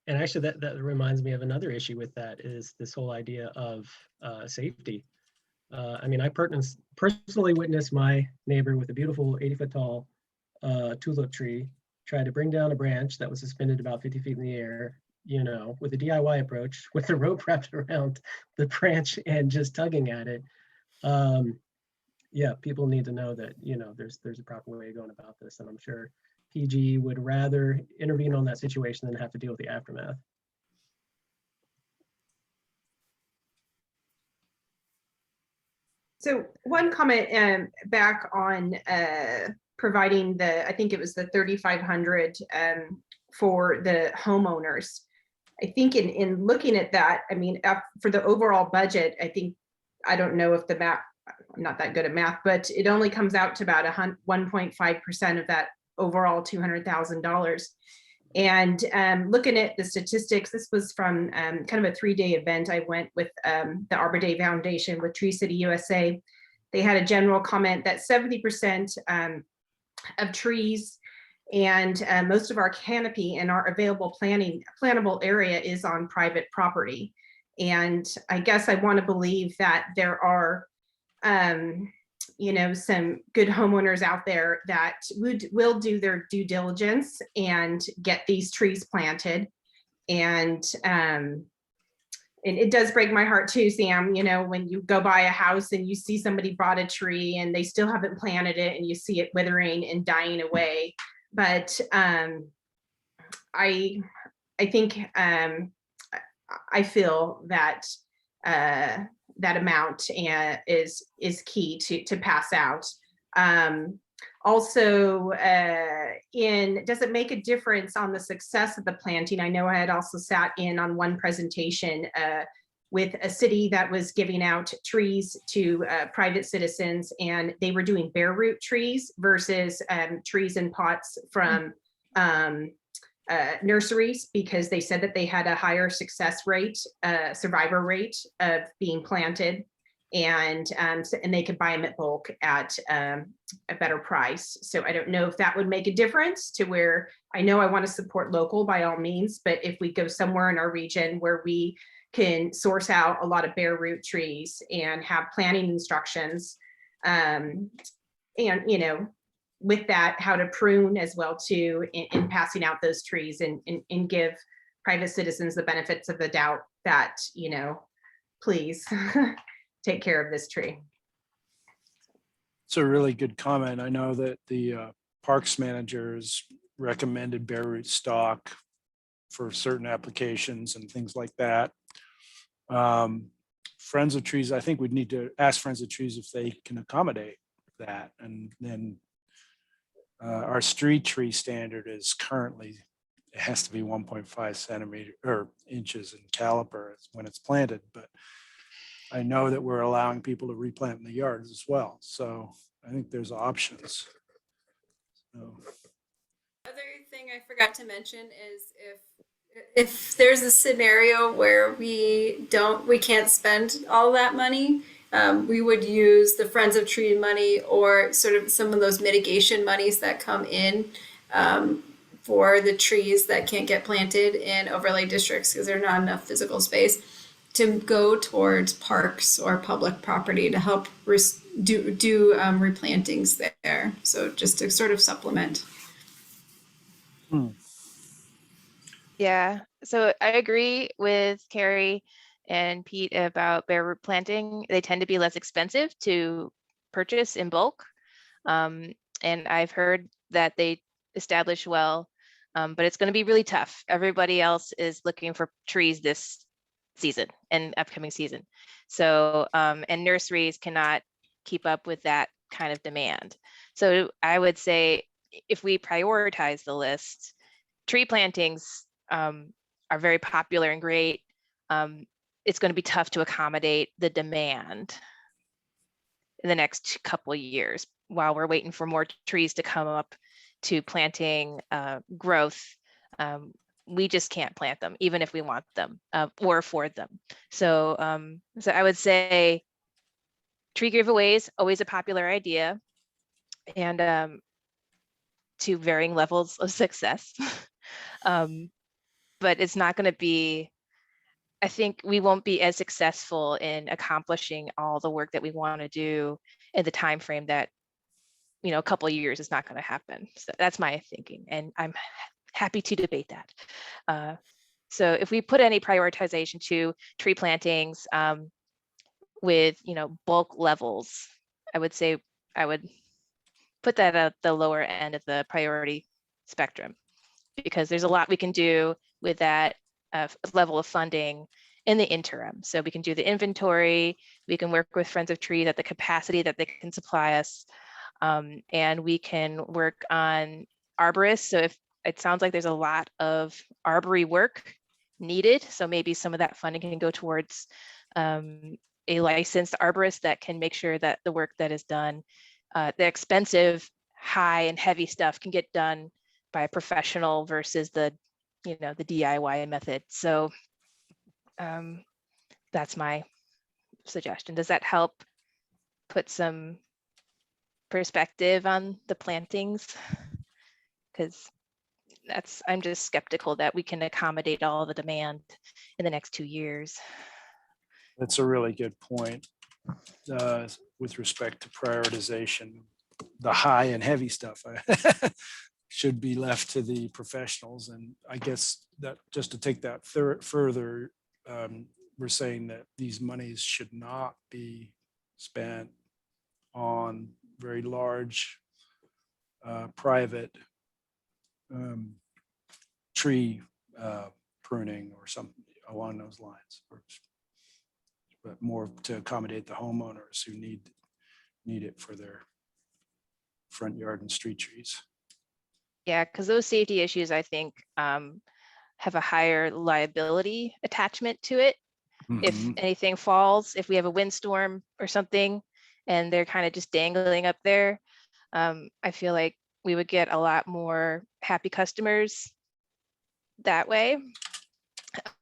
And actually that reminds me of another issue with that, is this whole idea of safety. I mean, I personally witnessed my neighbor with a beautiful 80-foot tall tulip tree try to bring down a branch that was suspended about 50 feet in the air, you know, with a DIY approach, with the rope wrapped around the branch and just tugging at it. Yeah, people need to know that, you know, there's a proper way of going about this. And I'm sure PG would rather intervene on that situation than have to deal with the aftermath. So one comment back on providing I think it was the 3,500 for the homeowners. I think in looking at that, I mean, for the overall budget, I don't know if the math, I'm not that good at math, but it only comes out to about 1.5% of that overall $200,000. And looking at the statistics, this was from kind of a 3-day event. I went with the Arbor Day Foundation with Tree City USA. They had a general comment that 70% of trees and most of our canopy and our available plantable area is on private property. And I guess I want to believe that there are you know, some good homeowners out there that will do their due diligence and get these trees planted. And it does break my heart too, Sam, you know, when you go by a house and you see somebody bought a tree and they still haven't planted it and you see it withering and dying away. But I think I feel that that amount is key to pass out. Also, does it make a difference on the success of the planting? I know I had also sat in on one presentation with a city that was giving out trees to private citizens, and they were doing bare root trees versus trees in pots from nurseries, because they said that they had a higher success rate, survivor rate of being planted, and they could buy them at bulk at a better price. So I don't know if that would make a difference to where, I know I want to support local by all means, but if we go somewhere in our region where we can source out a lot of bare root trees and have planting instructions, and you know, with that, how to prune as well too, in passing out those trees, and give private citizens the benefits of the doubt that, you know, please take care of this tree. It's a really good comment. I know that the parks managers recommended bare root stock for certain applications and things like that. Friends of Trees, I think we'd need to ask Friends of Trees if they can accommodate that. And then our street tree standard is currently, it has to be 1.5 centimeter or inches in caliper when it's planted, but I know that we're allowing people to replant in the yards as well. So I think there's options. So. Other thing I forgot to mention is if there's a scenario where we can't spend all that money, we would use the Friends of Tree money or sort of some of those mitigation monies that come in for the trees that can't get planted in overlay districts because there's not enough physical space, to go towards parks or public property to help do replantings there. So just to sort of supplement. Yeah, so I agree with Carrie and Pete about bare root planting. They tend to be less expensive to purchase in bulk. And I've heard that they establish well, but it's going to be really tough. Everybody else is looking for trees this season and upcoming season. So, and nurseries cannot keep up with that kind of demand. So I would say if we prioritize the list, tree plantings are very popular and great. It's going to be tough to accommodate the demand in the next couple of years while we're waiting for more trees to come up to planting growth. We just can't plant them, even if we want them or afford them. So, so I would say tree giveaways, always a popular idea, and to varying levels of success. But it's not going to be, I think we won't be as successful in accomplishing all the work that we want to do in the time frame that, you know, a couple of years is not going to happen. So that's my thinking, and I'm happy to debate that. So if we put any prioritization to tree plantings with, bulk levels, I would say I would put that at the lower end of the priority spectrum, because there's a lot we can do with that level of funding in the interim. So we can do the inventory, we can work with Friends of Trees at the capacity that they can supply us, and we can work on arborists. So if it sounds like there's a lot of arbory work needed, so maybe some of that funding can go towards a licensed arborist that can make sure that the work that is done, the expensive, high and heavy stuff can get done by a professional versus the DIY method. So that's my suggestion. Does that help put some perspective on the plantings? Because I'm just skeptical that we can accommodate all the demand in the next 2 years. That's a really good point with respect to prioritization. The high and heavy stuff should be left to the professionals. And I guess that just to take that further, we're saying that these monies should not be spent on very large private tree pruning or something along those lines, but more to accommodate the homeowners who need it for their front yard and street trees. Yeah, because those safety issues, I think, have a higher liability attachment to it. If anything falls, if we have a windstorm or something, and they're kind of just dangling up there, I feel like we would get a lot more happy customers that way.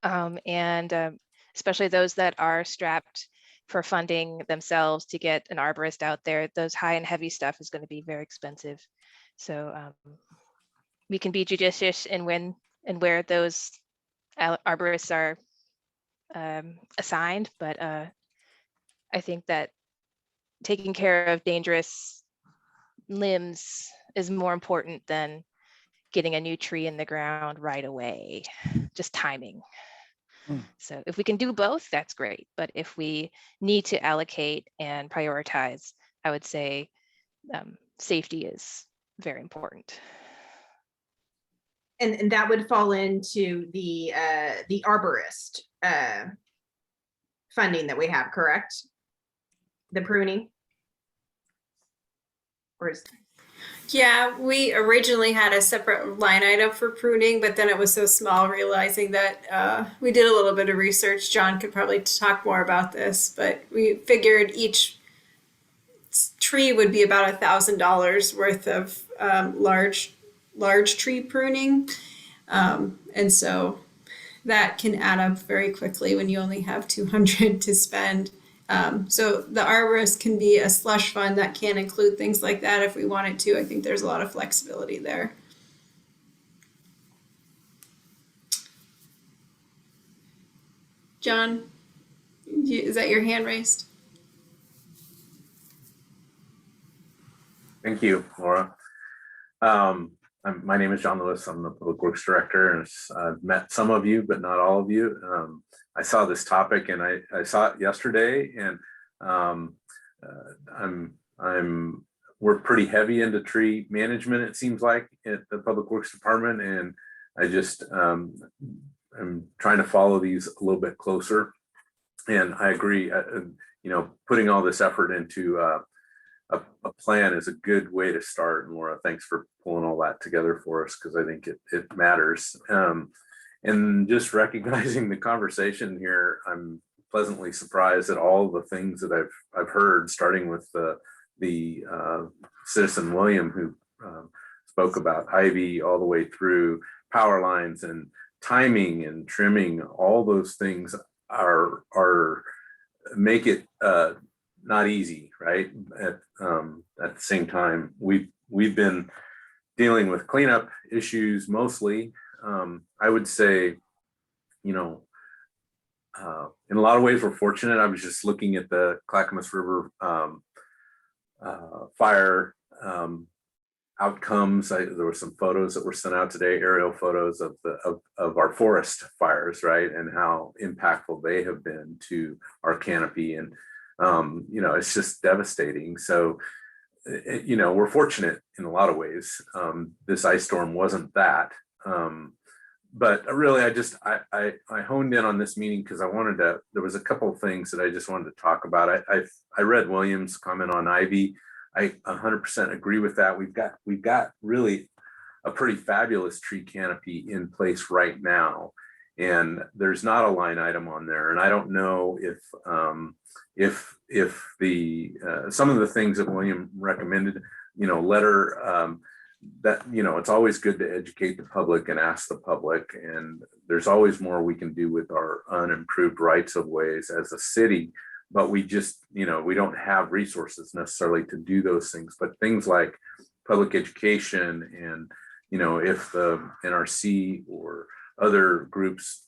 And especially those that are strapped for funding themselves to get an arborist out there, those high and heavy stuff is going to be very expensive. So we can be judicious in when and where those arborists are assigned, but I think that taking care of dangerous limbs is more important than getting a new tree in the ground right away, just timing. So if we can do both, that's great. But if we need to allocate and prioritize, I would say safety is very important. And that would fall into the arborist funding that we have, correct? The pruning? Or is... Yeah, we originally had a separate line item for pruning, but then it was so small, realizing that we did a little bit of research. John could probably talk more about this, but we figured each tree would be about $1,000 worth of large tree pruning. And so that can add up very quickly when you only have 200 to spend. So the arborist can be a slush fund that can include things like that if we wanted to. I think there's a lot of flexibility there. John, is that your hand raised? Thank you, Laura. My name is John Lewis. I'm the Public Works Director, and I've met some of you, but not all of you. I saw this topic, and I saw it yesterday, and we're pretty heavy into tree management, it seems like, at the Public Works Department, and I just I'm trying to follow these a little bit closer. And I agree, putting all this effort into a plan is a good way to start. And Laura, thanks for pulling all that together for us, because I think it matters. And just recognizing the conversation here, I'm pleasantly surprised at all the things that I've heard, starting with the citizen William, who spoke about ivy all the way through power lines and timing and trimming. All those things are make it not easy, right? At the same time, we've been dealing with cleanup issues mostly. I would say, in a lot of ways, we're fortunate. I was just looking at the Clackamas River fire outcomes. There were some photos that were sent out today, aerial photos of our forest fires, right, and how impactful they have been to our canopy, and it's just devastating. So we're fortunate in a lot of ways. This ice storm wasn't that, but really I honed in on this meeting because there was a couple of things that I just wanted to talk about. I read William's comment on ivy. I 100% agree with that. We've got really a pretty fabulous tree canopy in place right now, and there's not a line item on there. And I don't know if the some of the things that William recommended, letter that it's always good to educate the public and ask the public, and there's always more we can do with our unimproved rights of ways as a city. But we just, we don't have resources necessarily to do those things. But things like public education and, if the NRC or other groups,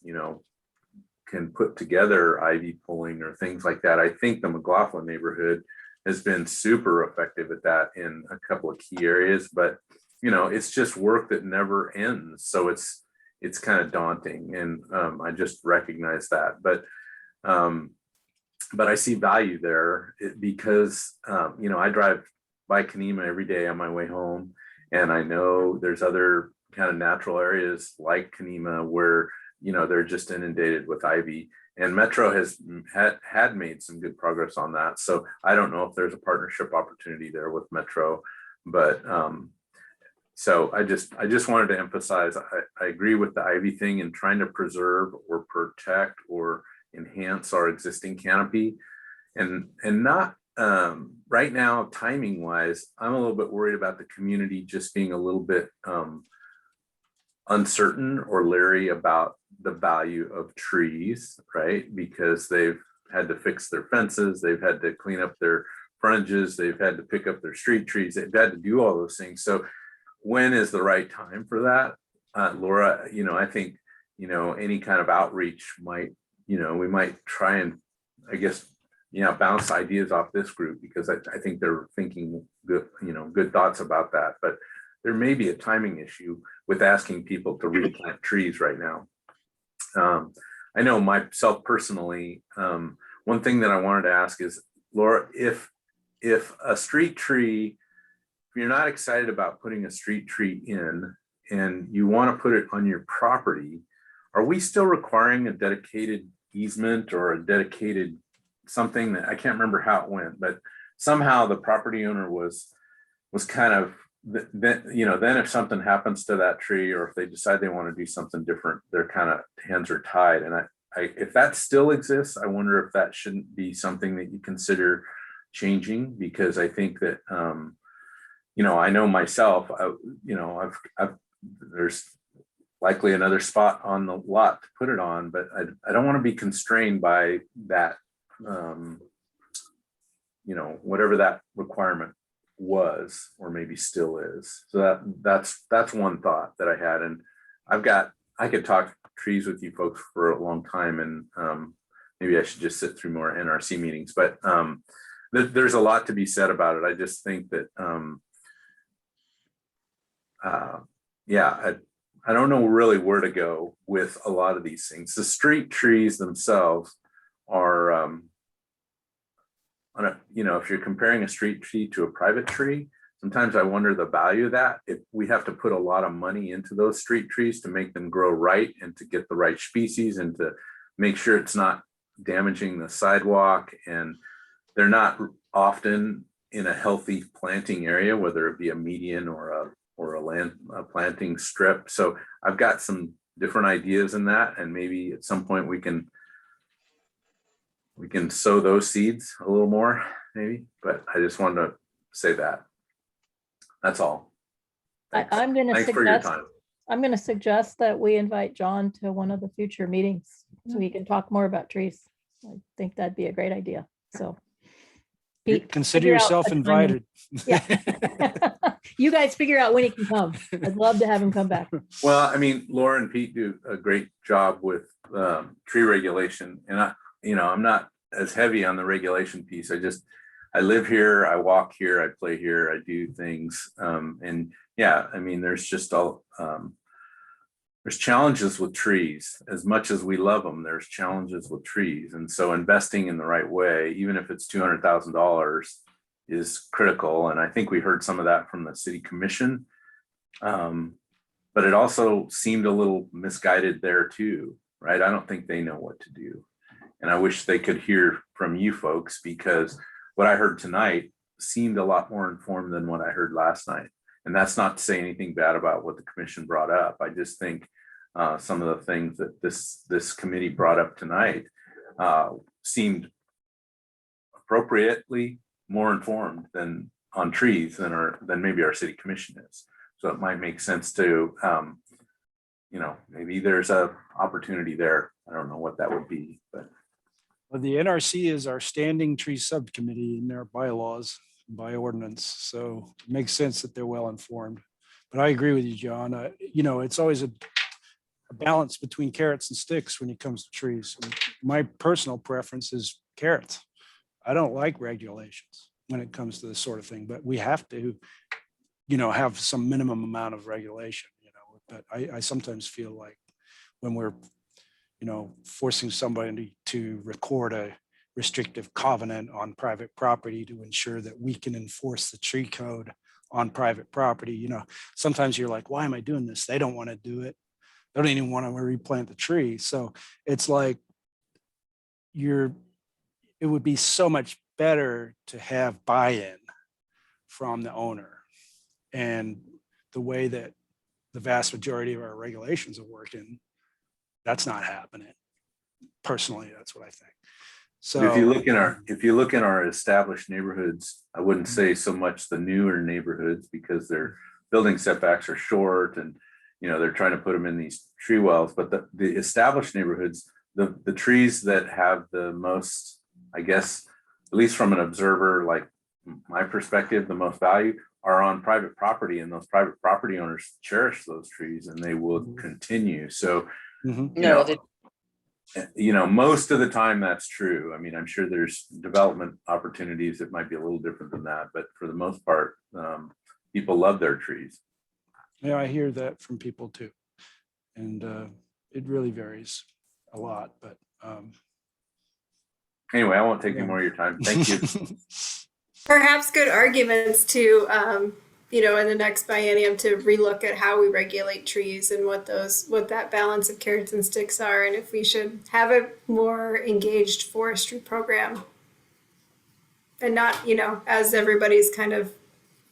can put together ivy pulling or things like that. I think the McLaughlin neighborhood has been super effective at that in a couple of key areas. But, it's just work that never ends. So it's kind of daunting. And I just recognize that. But I see value there because, I drive by Canema every day on my way home. And I know there's other kind of natural areas like Canema where, they're just inundated with ivy. And Metro has had made some good progress on that. So I don't know if there's a partnership opportunity there with Metro. But so I just wanted to emphasize, I agree with the ivy thing and trying to preserve or protect or enhance our existing canopy, and not right now, timing wise, I'm a little bit worried about the community just being a little bit uncertain or leery about the value of trees, right? Because they've had to fix their fences, they've had to clean up their frontages, they've had to pick up their street trees, they've had to do all those things. So when is the right time for that? Laura, I think, any kind of outreach might, we might try and, I guess, bounce ideas off this group, because I think they're thinking good, good thoughts about that. But there may be a timing issue with asking people to replant trees right now. I know myself personally, one thing that I wanted to ask is, Laura, if a street tree, if you're not excited about putting a street tree in and you want to put it on your property, are we still requiring a dedicated easement or a dedicated something that I can't remember how it went, but somehow the property owner was kind of then if something happens to that tree, or if they decide they want to do something different, their kind of hands are tied. And I if that still exists, I wonder if that shouldn't be something that you consider changing, because I think that I know myself, there's likely another spot on the lot to put it on, but I don't want to be constrained by that, whatever that requirement was, or maybe still is. So that's one thought that I had. And I could talk trees with you folks for a long time, and maybe I should just sit through more NRC meetings, but there's a lot to be said about it. I just think that, I don't know really where to go with a lot of these things. The street trees themselves are, if you're comparing a street tree to a private tree, sometimes I wonder the value of that. If we have to put a lot of money into those street trees to make them grow right and to get the right species and to make sure it's not damaging the sidewalk, and they're not often in a healthy planting area, whether it be a median or a planting strip. So I've got some different ideas in that, and maybe at some point we can sow those seeds a little more, maybe. But I just wanted to say that. That's all. I'm going to Thanks for your suggest, time. I'm going to suggest that we invite John to one of the future meetings so he can talk more about trees. I think that'd be a great idea. So Pete, Consider figure out yourself a time invited. Yeah. You guys figure out when he can come. I'd love to have him come back. Well, I mean, Laura and Pete do a great job with tree regulation, and I'm not as heavy on the regulation piece. I I live here, I walk here, I play here, I do things. And yeah, I mean, there's just all, there's challenges with trees. As much as we love them, there's challenges with trees. And so investing in the right way, even if it's $200,000, is critical. And I think we heard some of that from the city commission. But it also seemed a little misguided there too, right? I don't think they know what to do. And I wish they could hear from you folks, because what I heard tonight seemed a lot more informed than what I heard last night. And that's not to say anything bad about what the commission brought up. I just think some of the things that this committee brought up tonight seemed appropriately more informed than on trees than maybe our city commission is. So it might make sense to, maybe there's a opportunity there. I don't know what that would be, but. Well, the NRC is our standing tree subcommittee in their bylaws by ordinance. So it makes sense that they're well informed. But I agree with you, John. It's always a balance between carrots and sticks when it comes to trees. And my personal preference is carrots. I don't like regulations when it comes to this sort of thing, but we have to, have some minimum amount of regulation, but I sometimes feel like when we're, forcing somebody to record a restrictive covenant on private property to ensure that we can enforce the tree code on private property, sometimes you're like, why am I doing this? They don't want to do it. They don't even want to replant the tree. So it's like it would be so much better to have buy-in from the owner. And the way that the vast majority of our regulations are working, that's not happening. Personally, that's what I think. So if you look in our established neighborhoods, I wouldn't say so much the newer neighborhoods, because their building setbacks are short and they're trying to put them in these tree wells, but the established neighborhoods, the trees that have the most, I guess, at least from an observer, like my perspective, the most value are on private property, and those private property owners cherish those trees and they will continue. So, most of the time that's true. I mean, I'm sure there's development opportunities that might be a little different than that, but for the most part, people love their trees. Yeah, I hear that from people too. And it really varies a lot, but anyway, I won't take any more of your time. Thank you. Perhaps good arguments to, in the next biennium to relook at how we regulate trees and what that balance of carrots and sticks are, and if we should have a more engaged forestry program, and not, as everybody's kind of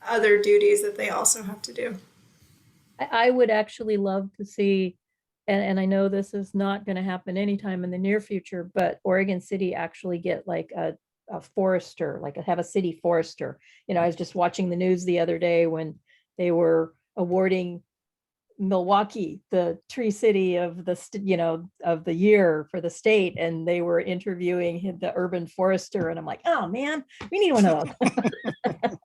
other duties that they also have to do. I would actually love to see, and I know this is not going to happen anytime in the near future, but Oregon City actually get like a forester, like have a city forester. I was just watching the news the other day when they were awarding Milwaukee the tree city of the year for the state, and they were interviewing the urban forester, and I'm like, oh man, we need one of those.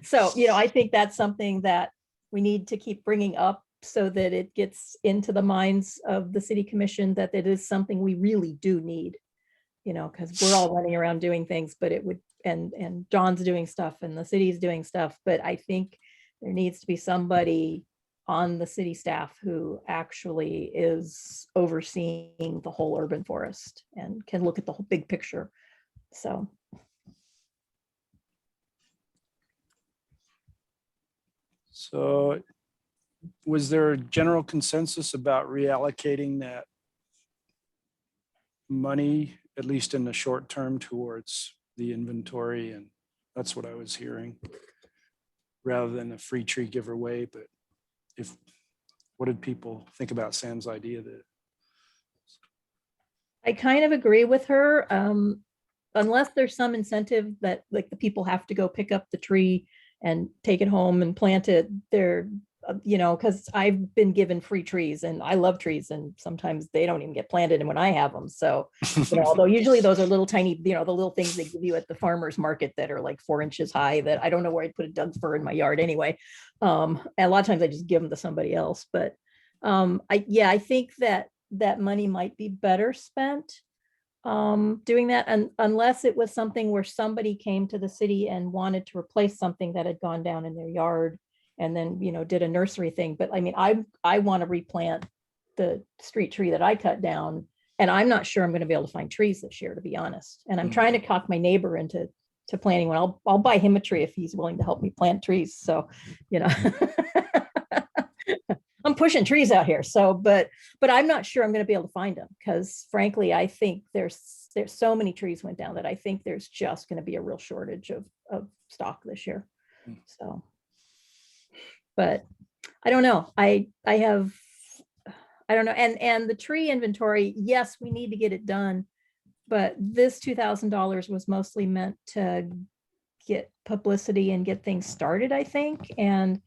So I think that's something that we need to keep bringing up so that it gets into the minds of the city commission that it is something we really do need, because we're all running around doing things, but it would, and John's doing stuff and the city's doing stuff, but I think there needs to be somebody on the city staff who actually is overseeing the whole urban forest and can look at the whole big picture. So. So was there a general consensus about reallocating that money, at least in the short term, towards the inventory? And that's what I was hearing, rather than a free tree giveaway. But what did people think about Sam's idea? That I kind of agree with her, unless there's some incentive that like the people have to go pick up the tree and take it home and plant it there, because I've been given free trees and I love trees, and sometimes they don't even get planted and when I have them. So, although usually those are little tiny, the little things they give you at the farmer's market that are like 4 inches high, that I don't know where I'd put a Doug's fir in my yard anyway. And a lot of times I just give them to somebody else. But I think that money might be better spent doing that, and unless it was something where somebody came to the city and wanted to replace something that had gone down in their yard and then, you know, did a nursery thing. But I mean, I want to replant the street tree that I cut down, and I'm not sure I'm going to be able to find trees this year, to be honest. And I'm trying to talk my neighbor into planting one. I'll buy him a tree if he's willing to help me plant trees. So, you know, I'm pushing trees out here. So, but I'm not sure I'm going to be able to find them, because frankly, I think there's so many trees went down that I think there's just going to be a real shortage of stock this year. So, but I don't know. I don't know. And the tree inventory, yes, we need to get it done, but this $2,000 was mostly meant to get publicity and get things started, I think. And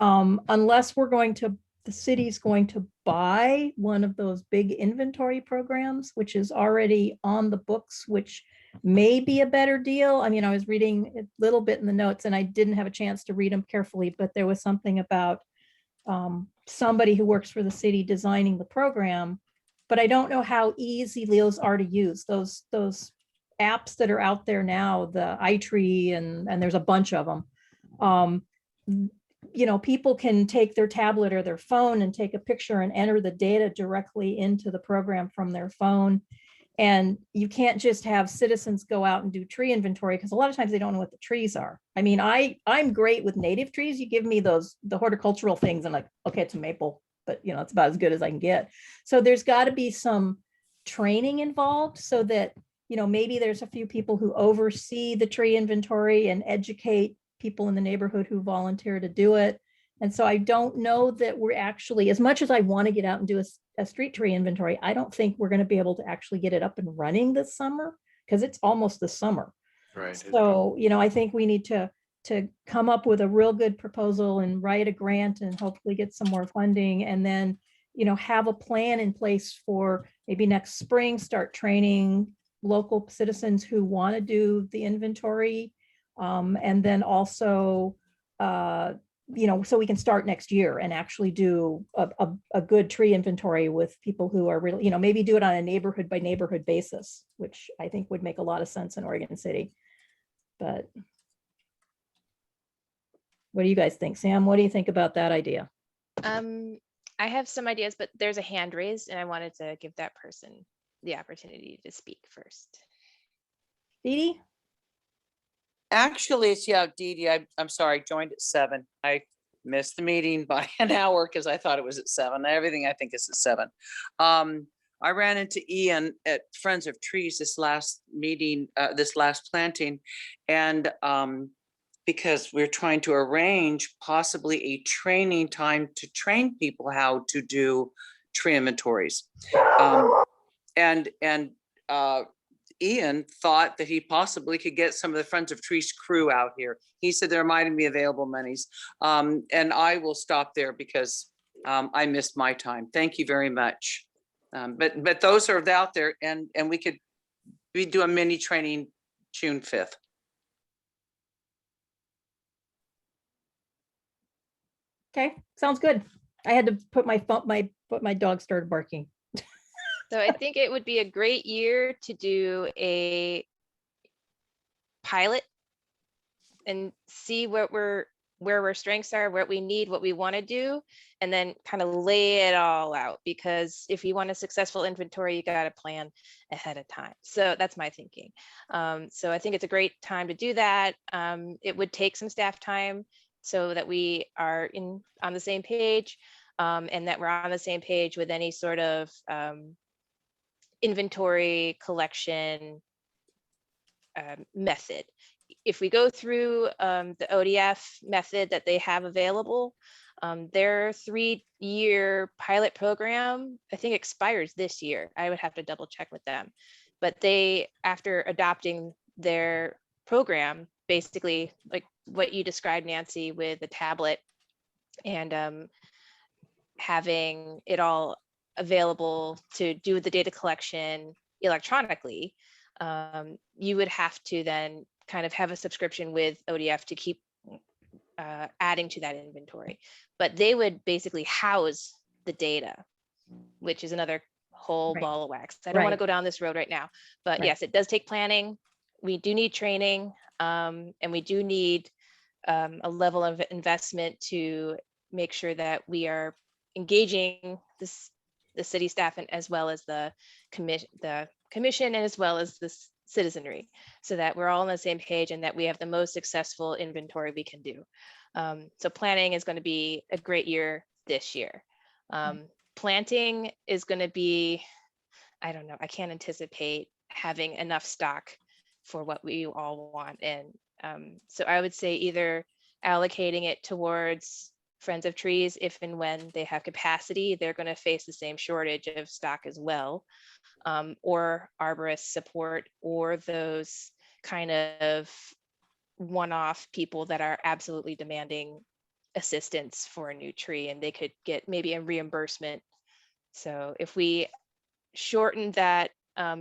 unless the city's going to buy one of those big inventory programs, which is already on the books, which may be a better deal. I mean, I was reading a little bit in the notes and I didn't have a chance to read them carefully, but there was something about somebody who works for the city designing the program, but I don't know how easy those are to use. Those apps that are out there now, the iTree, and there's a bunch of them. You know, people can take their tablet or their phone and take a picture and enter the data directly into the program from their phone. And you can't just have citizens go out and do tree inventory, because a lot of times they don't know what the trees are. I mean, I'm great with native trees. You give me the horticultural things, I'm like, okay, it's a maple, but you know, it's about as good as I can get. So there's got to be some training involved, so that, you know, maybe there's a few people who oversee the tree inventory and educate people in the neighborhood who volunteer to do it. And so I don't know that we're actually, as much as I want to get out and do a street tree inventory, I don't think we're going to be able to actually get it up and running this summer, because it's almost the summer. Right. So, you know, I think we need to come up with a real good proposal and write a grant and hopefully get some more funding, and then, you know, have a plan in place for maybe next spring, start training local citizens who want to do the inventory. And then also, you know, so we can start next year and actually do a good tree inventory with people who are really, you know, maybe do it on a neighborhood by neighborhood basis, which I think would make a lot of sense in Oregon City. But what do you guys think? Sam, what do you think about that idea? I have some ideas, but there's a hand raised and I wanted to give that person the opportunity to speak first. Dee Dee? Actually, it's Dee Dee. I'm sorry, joined at 7. I missed the meeting by an hour because I thought it was at 7. Everything I think is at 7. I ran into Ian at Friends of Trees this last meeting, this last planting, and because we're trying to arrange possibly a training time to train people how to do tree inventories, and Ian thought that he possibly could get some of the Friends of Trees crew out here. He said there might be available monies. And I will stop there because I missed my time. Thank you very much. But those are out there, and we do a mini training June 5th. Okay, sounds good. I had to put my dog started barking. So I think it would be a great year to do a pilot and see where our strengths are, what we need, what we want to do, and then kind of lay it all out. Because if you want a successful inventory, you got to plan ahead of time. So that's my thinking. So I think it's a great time to do that. It would take some staff time so that we are on the same page, and that we're on the same page with any sort of inventory collection method. If we go through the ODF method that they have available, their 3-year pilot program, I think, expires this year. I would have to double check with them. But they, after adopting their program, basically like what you described, Nancy, with the tablet and having it all available to do the data collection electronically, you would have to then kind of have a subscription with ODF to keep adding to that inventory. But they would basically house the data, which is another whole Right. ball of wax. I don't want to Right. go down this road right now, but Right. yes, it does take planning. We do need training, and we do need a level of investment to make sure that we are engaging the city staff and as well as the commission and as well as the citizenry, so that we're all on the same page and that we have the most successful inventory we can do. So planning is going to be a great year this year. Planting is going to be, I don't know, I can't anticipate having enough stock for what we all want. And so I would say either allocating it towards Friends of Trees, if and when they have capacity, they're going to face the same shortage of stock as well, or arborist support, or those kind of one-off people that are absolutely demanding assistance for a new tree and they could get maybe a reimbursement. So if we shorten that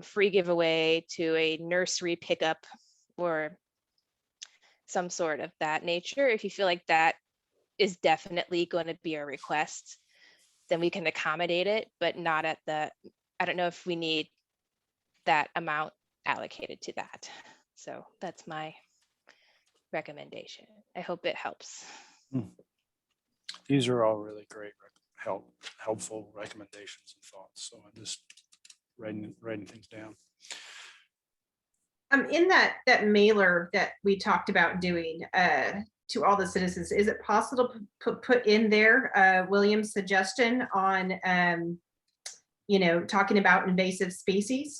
free giveaway to a nursery pickup or some sort of that nature, if you feel like that is definitely going to be a request, then we can accommodate it, but not at the, I don't know if we need that amount allocated to that. So that's my recommendation. I hope it helps. These are all really great, helpful recommendations and thoughts. So I'm just writing things down. In that mailer that we talked about doing to all the citizens, is it possible to put in there William's suggestion on talking about invasive species?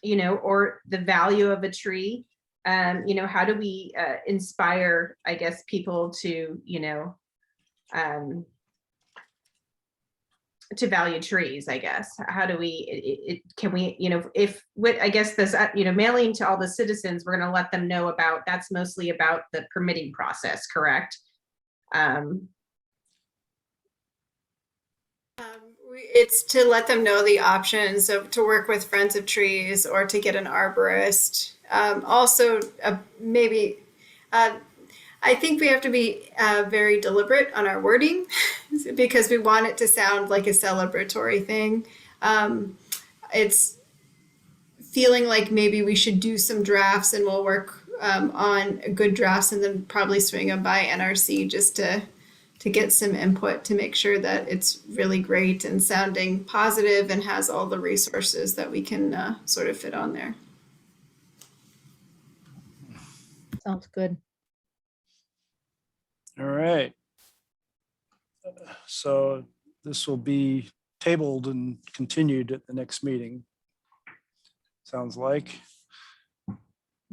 Or the value of a tree. How do we inspire, I guess, people to to value trees, I guess? How do we, can we, if with, I guess this, mailing to all the citizens, we're going to let them know about, that's mostly about the permitting process, correct? It's to let them know the options of to work with Friends of Trees or to get an arborist. Also, maybe I think we have to be very deliberate on our wording because we want it to sound like a celebratory thing. It's feeling like maybe we should do some drafts and we'll work on good drafts and then probably swing them by NRC just to get some input to make sure that it's really great and sounding positive and has all the resources that we can sort of fit on there. Sounds good. All right. So this will be tabled and continued at the next meeting. Sounds like.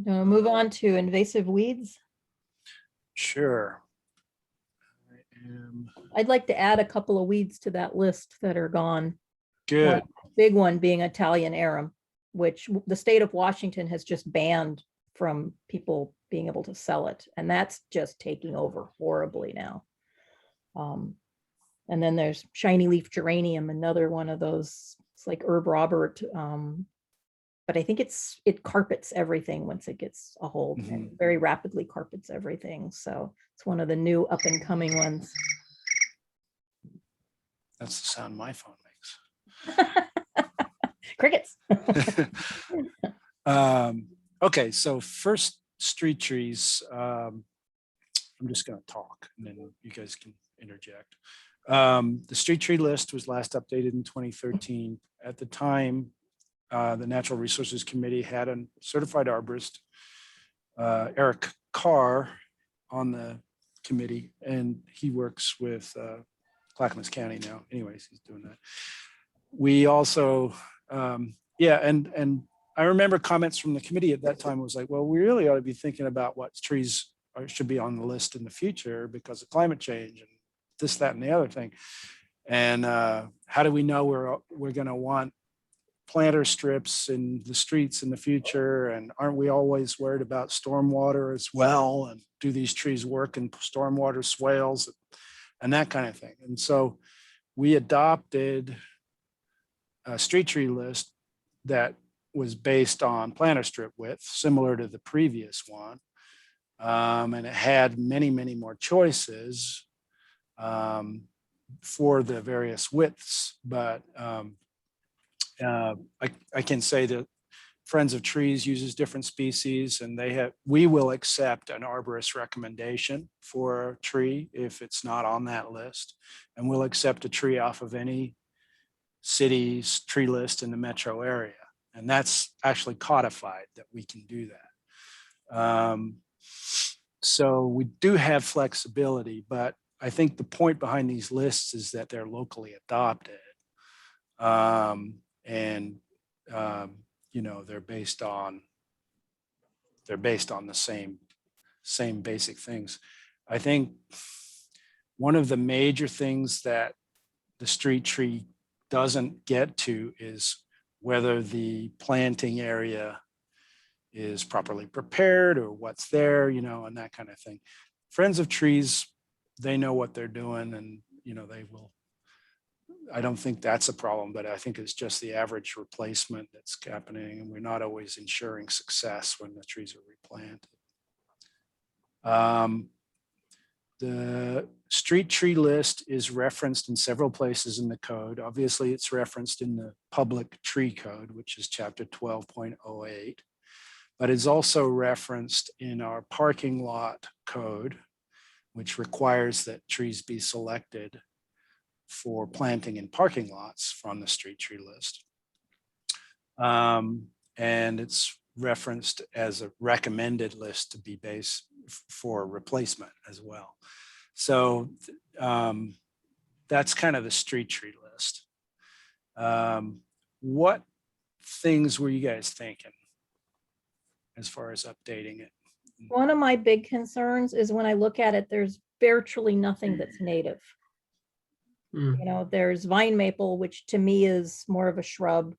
Move on to invasive weeds. Sure. I'd like to add a couple of weeds to that list that are gone. Good. Big one being Italian arum, which the state of Washington has just banned from people being able to sell it. And that's just taking over horribly now. And then there's shiny leaf geranium, another one of those, it's like Herb Robert. But I think it carpets everything once it gets a hold, and very rapidly carpets everything. So it's one of the new up and coming ones. That's the sound my phone makes. Crickets. Okay, so first, street trees. I'm just going to talk and then you guys can interject. The street tree list was last updated in 2013. At the time, the Natural Resources Committee had a certified arborist, Eric Carr, on the committee, and he works with Clackamas County now. Anyways, he's doing that. We also, and I remember comments from the committee at that time was like, well, we really ought to be thinking about what trees should be on the list in the future because of climate change and this, that, and the other thing. And how do we know we're going to want planter strips in the streets in the future? And aren't we always worried about stormwater as well? And do these trees work in stormwater swales and that kind of thing? And so we adopted a street tree list that was based on planter strip width, similar to the previous one. And it had many, many more choices. for the various widths, but I can say that Friends of Trees uses different species, and we will accept an arborist recommendation for a tree if it's not on that list. And we'll accept a tree off of any city's tree list in the metro area. And that's actually codified that we can do that. So we do have flexibility, but I think the point behind these lists is that they're locally adopted. They're based on the same basic things. I think one of the major things that the street tree doesn't get to is whether the planting area is properly prepared or what's there, and that kind of thing. Friends of Trees, they know what they're doing, and they will. I don't think that's a problem, but I think it's just the average replacement that's happening, and we're not always ensuring success when the trees are replanted. The street tree list is referenced in several places in the code. Obviously, it's referenced in the public tree code, which is chapter 12.08, but it's also referenced in our parking lot code, which requires that trees be selected for planting in parking lots from the street tree list. And it's referenced as a recommended list to be based for replacement as well. So that's kind of the street tree list. What things were you guys thinking as far as updating it? One of my big concerns is when I look at it, there's virtually nothing that's native. There's vine maple, which to me is more of a shrub.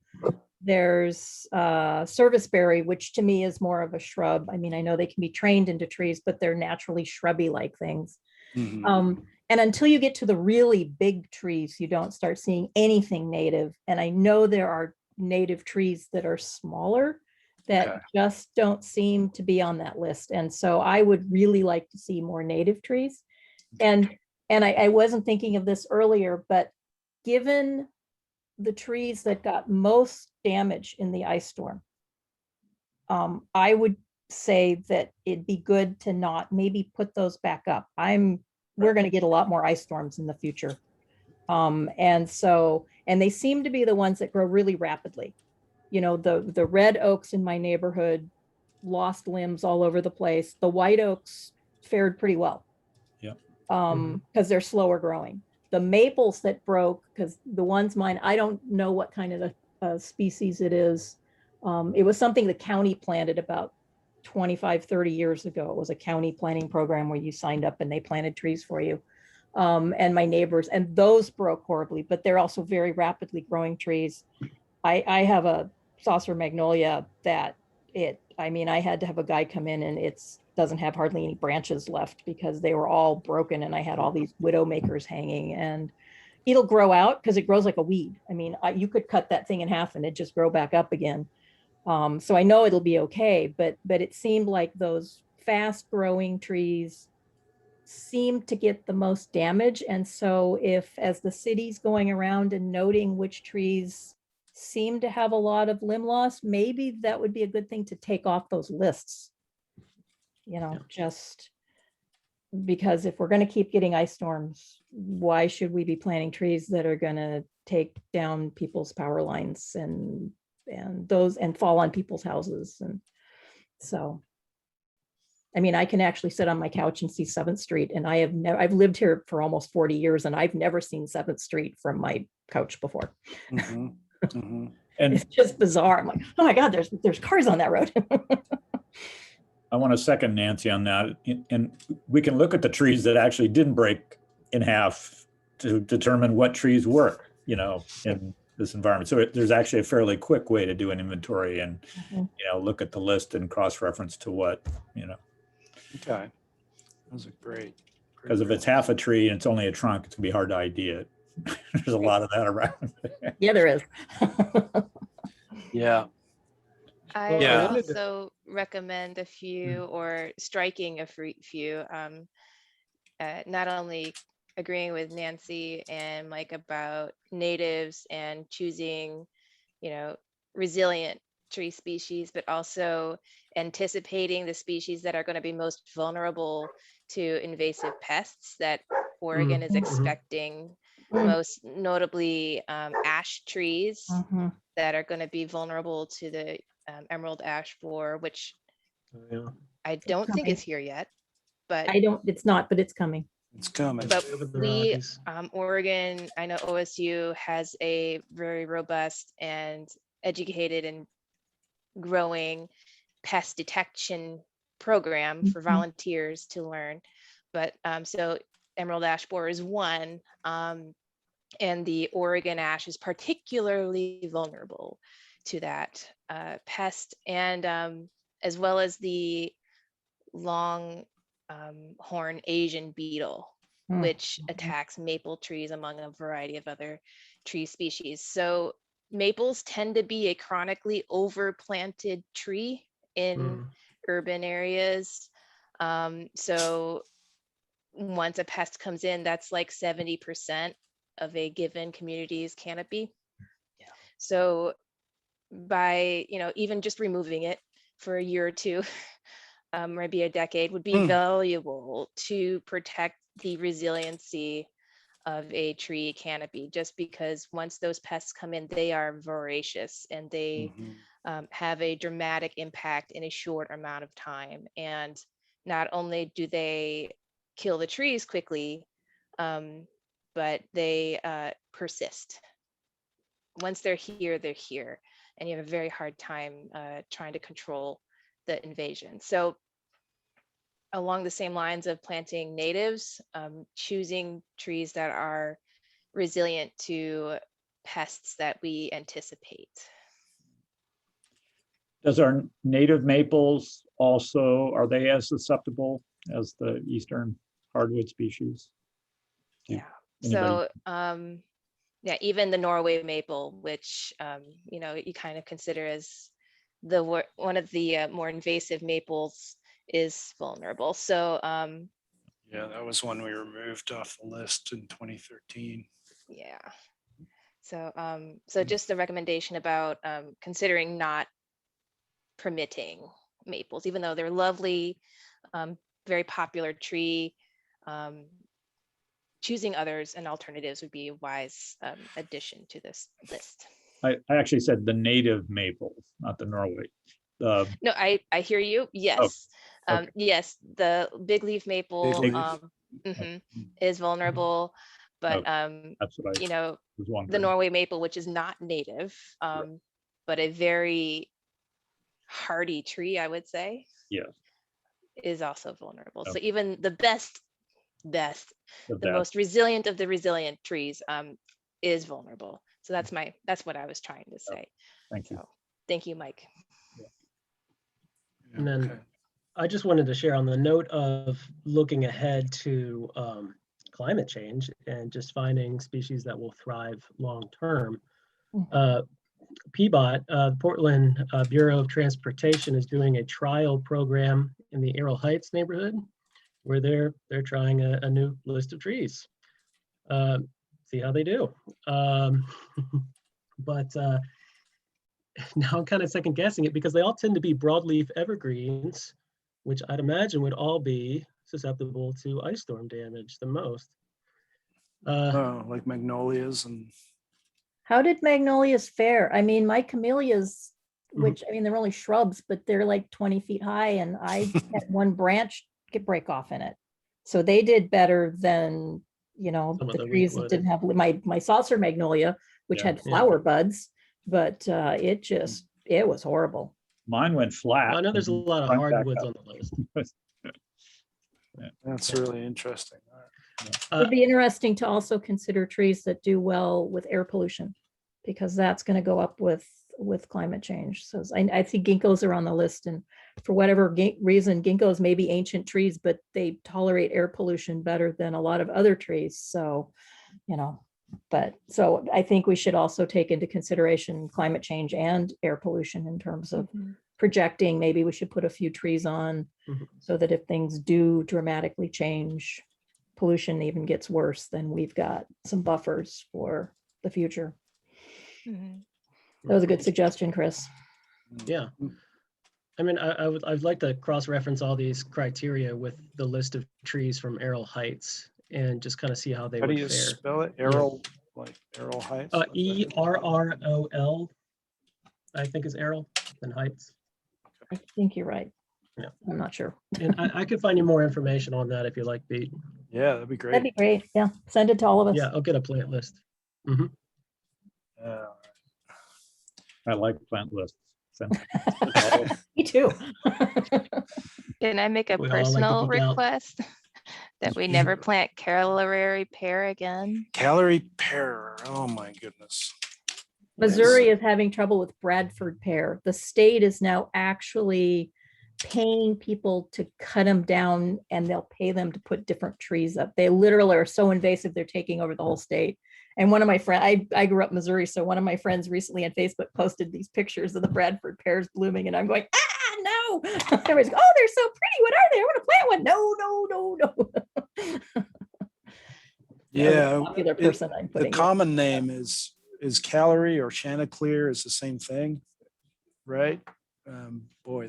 There's serviceberry, which to me is more of a shrub. I mean, I know they can be trained into trees, but they're naturally shrubby like things. And until you get to the really big trees, you don't start seeing anything native. And I know there are native trees that are smaller that just don't seem to be on that list. And so I would really like to see more native trees. And I wasn't thinking of this earlier, but given the trees that got most damage in the ice storm, I would say that it'd be good to not maybe put those back up. We're going to get a lot more ice storms in the future. And they seem to be the ones that grow really rapidly. The red oaks in my neighborhood lost limbs all over the place. The white oaks fared pretty well. Because they're slower growing. The maples that broke, because the ones mine, I don't know what kind of a species it is. It was something the county planted about 25, 30 years ago. It was a county planting program where you signed up and they planted trees for you. And my neighbors, and those broke horribly, but they're also very rapidly growing trees. I have a saucer magnolia that I had to have a guy come in, and doesn't have hardly any branches left because they were all broken, and I had all these widow makers hanging, and it'll grow out because it grows like a weed. I mean, you could cut that thing in half and it just grow back up again. So I know it'll be okay, but it seemed like those fast growing trees seemed to get the most damage. And so as the city's going around and noting which trees seem to have a lot of limb loss, maybe that would be a good thing to take off those lists. Just because if we're going to keep getting ice storms, why should we be planting trees that are going to take down people's power lines and fall on people's houses? And so, I mean, I can actually sit on my couch and see 7th Street, and I've lived here for almost 40 years, and I've never seen 7th Street from my couch before. And it's just bizarre. I'm like, oh my God, there's cars on that road. I want to second Nancy on that. And we can look at the trees that actually didn't break in half to determine what trees were, in this environment. So there's actually a fairly quick way to do an inventory and, look at the list and cross-reference to what. Okay. Those are great. Because if it's half a tree and it's only a trunk, it's gonna be hard to ID it. There's a lot of that around. Yeah, there is. Yeah. I Yeah. also recommend a few, or striking a few, not only agreeing with Nancy and Mike about natives and choosing, resilient tree species, but also anticipating the species that are going to be most vulnerable to invasive pests that Oregon is Mhm. expecting, Mm. most notably ash trees Mhm. that are going to be vulnerable to the emerald ash borer, which Yeah. I don't think coming. is here yet, but it's not, but it's coming. It's coming. but Over the we, Rockies. Oregon, I know OSU has a very robust and educated and growing pest detection program for Mhm. volunteers to learn. But so emerald ash borer is one, and the Oregon ash is particularly vulnerable to that pest, and as well as the long horn Asian beetle, Mm. which attacks maple trees among a variety of other tree species. So maples tend to be a chronically overplanted tree in Mm. urban areas. So once a pest comes in, that's like 70% of a given community's canopy. Yeah. So by, even just removing it for a year or two, maybe a decade, would be valuable to protect the resiliency of a tree canopy, just because once those pests come in, they are voracious and they have a dramatic impact in a short amount of time. And not only do they kill the trees quickly, but they persist. Once they're here, and you have a very hard time trying to control the invasion. So along the same lines of planting natives, choosing trees that are resilient to pests that we anticipate. Does our native maples also, are they as susceptible as the eastern hardwood species? Yeah. Anybody? So yeah, even the Norway maple, which you kind of consider as one of the more invasive maples, is vulnerable. So Yeah, that was one we removed off the list in 2013. yeah. So just the recommendation about considering not permitting maples, even though they're lovely, very popular tree. Choosing others and alternatives would be a wise addition to this list. I actually said the native maples, not the Norway. No, I hear you. Yes. okay. Yes, the big leaf maple Big leaf. is vulnerable, but Okay. That's what I was the wondering. Norway maple, which is not native, but a very hardy tree, I would say, Yes, is also vulnerable. So Okay. even the best, the most resilient of the resilient trees is vulnerable. So that's what I was trying to say. Thank you. So thank you, Mike. And then I just wanted to share on the note of looking ahead to climate change and just finding species that will thrive long-term. PBOT, Portland Bureau of Transportation, is doing a trial program in the Arrow Heights neighborhood where they're trying a new list of trees. See how they do. But now I'm kind of second guessing it because they all tend to be broadleaf evergreens, which I'd imagine would all be susceptible to ice storm damage the most. Like magnolias and. How did magnolias fare? I mean, my camellias, which I mean, they're only shrubs, but they're like 20 feet high, and I had one branch break off in it. So they did better than, Some of the the trees that weak-wood. didn't have my saucer magnolia, which had flower buds, but it was horrible. Mine went flat. Well, I know there's a lot of Right back hardwoods up. on the list. That's really interesting. It'd be interesting to also consider trees that do well with air pollution, because that's going to go up with climate change. So I think ginkgos are on the list, and for whatever reason, ginkgos may be ancient trees, but they tolerate air pollution better than a lot of other trees. So, so I think we should also take into consideration climate change and air pollution in terms of projecting. Maybe we should put a few trees on so that if things do dramatically change, pollution even gets worse, then we've got some buffers for the future. Mhm. That was a good suggestion, Chris. Yeah. I mean, I'd like to cross-reference all these criteria with the list of trees from Errol Heights and just kind of see how they How do would you fare. spell it? Errol, like Errol Heights? ERROL, I think is Errol, and Heights. I think you're right. Yeah. I'm not sure. And I could find you more information on that if you like, Pete. Yeah, that'd be That'd be great. great. Yeah, send it to all of us. Yeah, I'll get a plant list. Mhm. Uh, I like plant lists. Me too. Can I make a We all like to personal geek out. request that we never plant Carolary pear again? Calorie pear, oh my goodness. Missouri is having trouble with Bradford pear. The state is now actually paying people to cut them down, and they'll pay them to put different trees up. They literally are so invasive, they're taking over the whole state. And one of my friends, I grew up in Missouri, so one of my friends recently on Facebook posted these pictures of the Bradford pears blooming, and I'm going, no. Everybody's going, oh, they're so pretty. What are they? I want to plant one. No. Yeah, Popular it- person I'm the putting. common name is Calorie or Chanticleer is the same thing, right? Boy,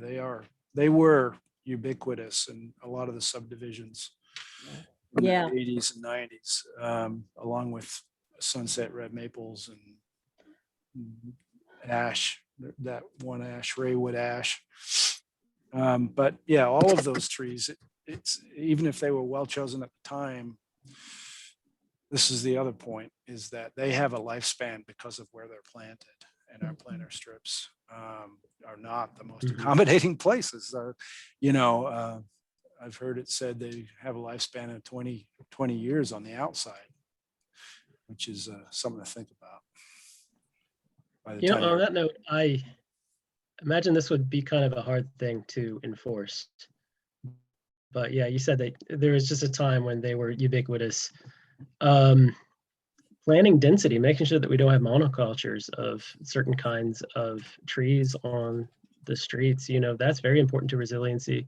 they were ubiquitous in a lot of the subdivisions. In Yeah. the 80s and 90s, along with sunset red maples and ash, that one ash, Raywood ash. But yeah, all of those trees, it's even if they were well chosen at the time, this is the other point, is that they have a lifespan because of where they're planted, and our planter strips are not the most accommodating places. I've heard it said they have a lifespan of 20 years on the outside, which is something to think about. By the time On you're- that note, I imagine this would be kind of a hard thing to enforce. But yeah, you said that there was just a time when they were ubiquitous. Planning density, making sure that we don't have monocultures of certain kinds of trees on the streets, that's very important to resiliency.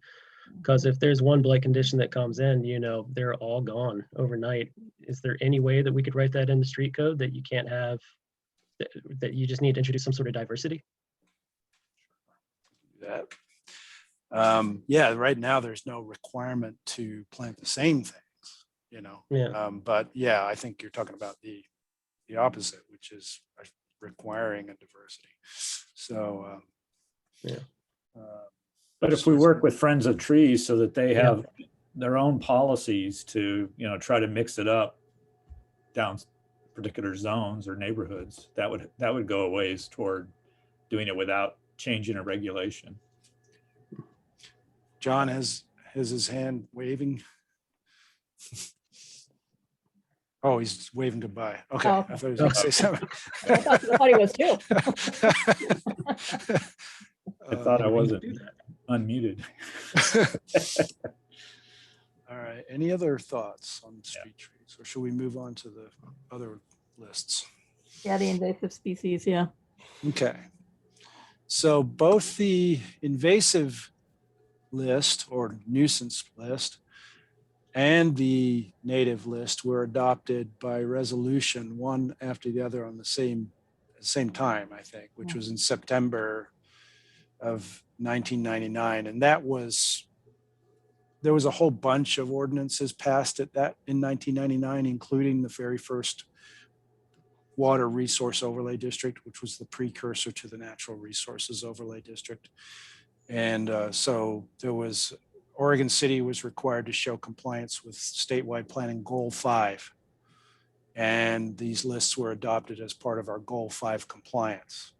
Because if there's one blight condition that comes in, they're all gone overnight. Is there any way that we could write that in the street code that you can't have, that you just need to introduce some sort of diversity? that. Yeah, right now there's no requirement to plant the same things, Yeah. But yeah, I think you're talking about the opposite, which is requiring a diversity. So, Yeah. But if we work with Friends of Trees so that they have their own policies to, try to mix it up down particular zones or neighborhoods, that would go a ways toward doing it without changing a regulation. John has his hand waving. Oh, he's waving goodbye. Okay, Oh, I thought he was going to say something. I thought he was too. I thought I wasn't do that. unmuted. All right. Any other thoughts on street trees, or should we move on to the other lists? Yeah, the invasive species, yeah. Okay. So both the invasive list or nuisance list and the native list were adopted by resolution, one after the other on the same time, I think, which was in September of 1999. And there was a whole bunch of ordinances passed in 1999, including the very first Water Resource Overlay District, which was the precursor to the Natural Resources Overlay District. And so Oregon City was required to show compliance with statewide planning goal 5. And these lists were adopted as part of our goal 5 compliance.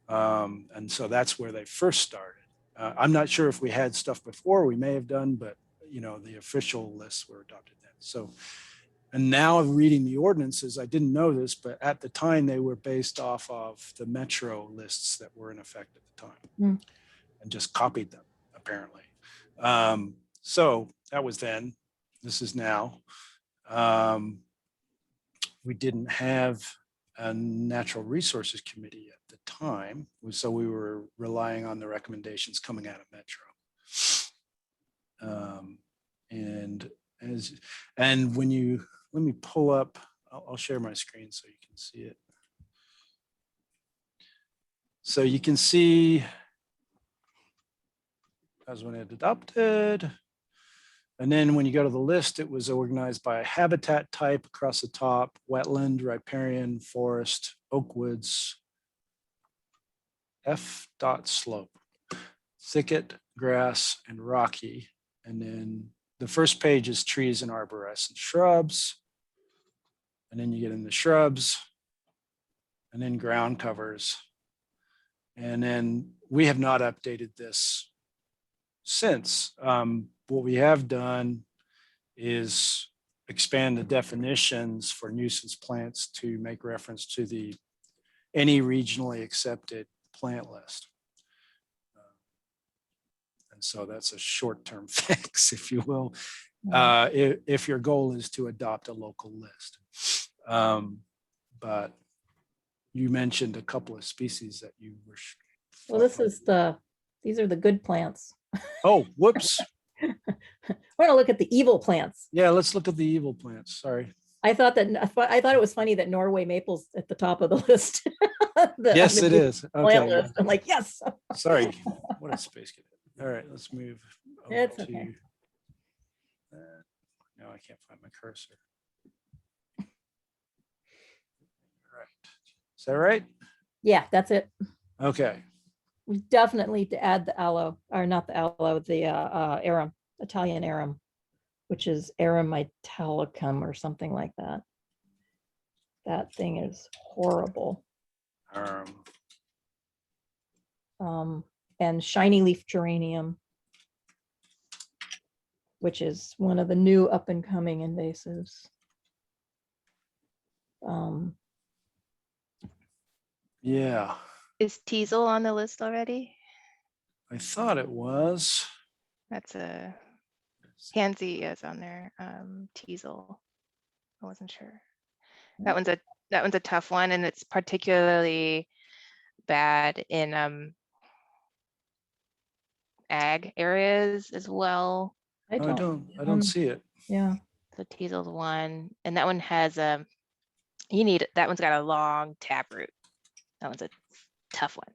And so that's where they first started. I'm not sure if we had stuff before, we may have done, but the official lists were adopted then. So, and now reading the ordinances, I didn't know this, but at the time they were based off of the Metro lists that were in effect at the time and just copied them, apparently. So that was then, this is now. We didn't have a Natural Resources Committee at the time, so we were relying on the recommendations coming out of Metro. And when you, let me pull up, I'll share my screen so you can see it. So you can see as when it adopted. And then when you go to the list, it was organized by habitat type across the top: wetland, riparian, forest, oak woods, slope, thicket, grass, and rocky. And then the first page is trees and arborescent shrubs. And then you get into shrubs, and then ground covers. And then we have not updated this since. What we have done is expand the definitions for nuisance plants to make reference to any regionally accepted plant list. And so that's a short-term fix, if you will, if your goal is to adopt a local list. But you mentioned a couple of species that you were. Well, these are the good plants. Oh, whoops. We're gonna look at the evil plants. Yeah, let's look at the evil plants. Sorry. I thought it was funny that Norway maple's at the top of the list. Yes, it is. Plant Okay. list. I'm like, yes. Sorry. What a space cadet. All right, let's move. over It's to, okay. no, I can't find my cursor. Right. Is that right? Yeah, that's it. Okay. We definitely need to add the aloe, or not the aloe, the arum, Italian arum, which is Arum italicum or something like that. That thing is horrible. And shiny leaf geranium, which is one of the new up and coming invasives. Yeah, Is teasel on the list already? I thought it was. That's a pansy is on there. Teasel. I wasn't sure. That one's a tough one, and it's particularly bad in ag areas as well. I don't see it. Yeah. So teasel's one, and that one has that one's got a long taproot. That one's a tough one.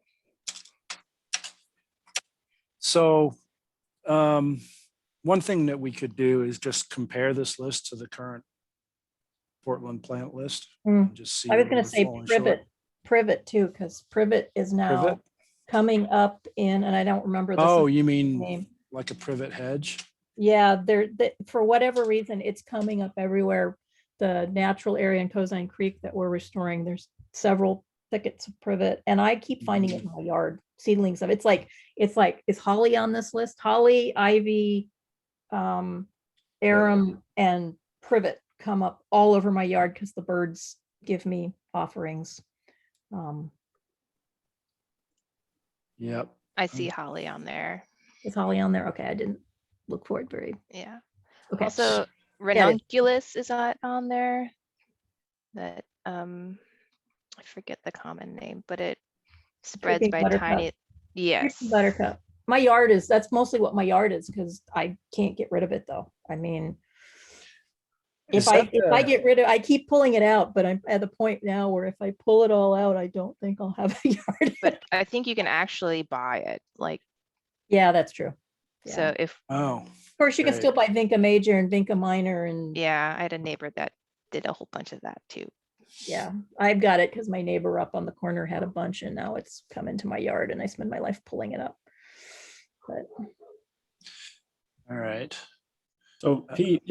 So one thing that we could do is just compare this list to the current Portland plant list. And just see I was where going to we're say falling short. privet too, because privet is now Privet? coming up in, and I don't remember the Oh, you mean name. like a privet hedge? Yeah, for whatever reason, it's coming up everywhere. The natural area in Cozine Creek that we're restoring, there's several thickets of privet, and I keep finding it in my yard, seedlings of it's like, is holly on this list? Holly, ivy, arum, and privet come up all over my yard because the birds give me offerings. Yep. I see holly on there. Is holly on there? Okay, I didn't look for it very. Yeah. Okay. Also, ranunculus is that on there? That I forget the common name, but it spreads Creeping by buttercup. tiny. Yes. Creeping buttercup. My yard is, that's mostly what my yard is, because I can't get rid of it though. I mean, if I get rid of, I keep pulling it out, but I'm at the point now where if I pull it all out, I don't think I'll have a yard. But I think you can actually buy it. Like, yeah, that's true. Yeah. so if, Oh, of course, you can still buy Vinca major and Vinca minor, and yeah, I had a neighbor that did a whole bunch of that too. yeah, I've got it because my neighbor up on the corner had a bunch, and now it's come into my yard, and I spend my life pulling it up. But all right. So Pete,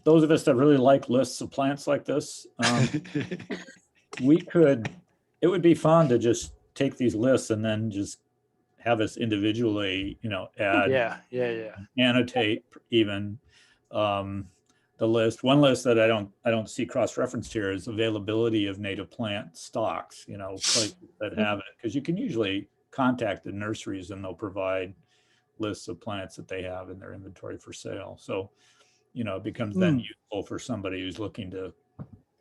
those of us that really like lists of plants like this, it would be fun to just take these lists and then just have us individually, add, annotate even the list. One list that I don't see cross-referenced here is availability of native plant stocks, places that have it, because you can usually contact the nurseries and they'll provide lists of plants that they have in their inventory for sale. So, it becomes then useful for somebody who's looking to,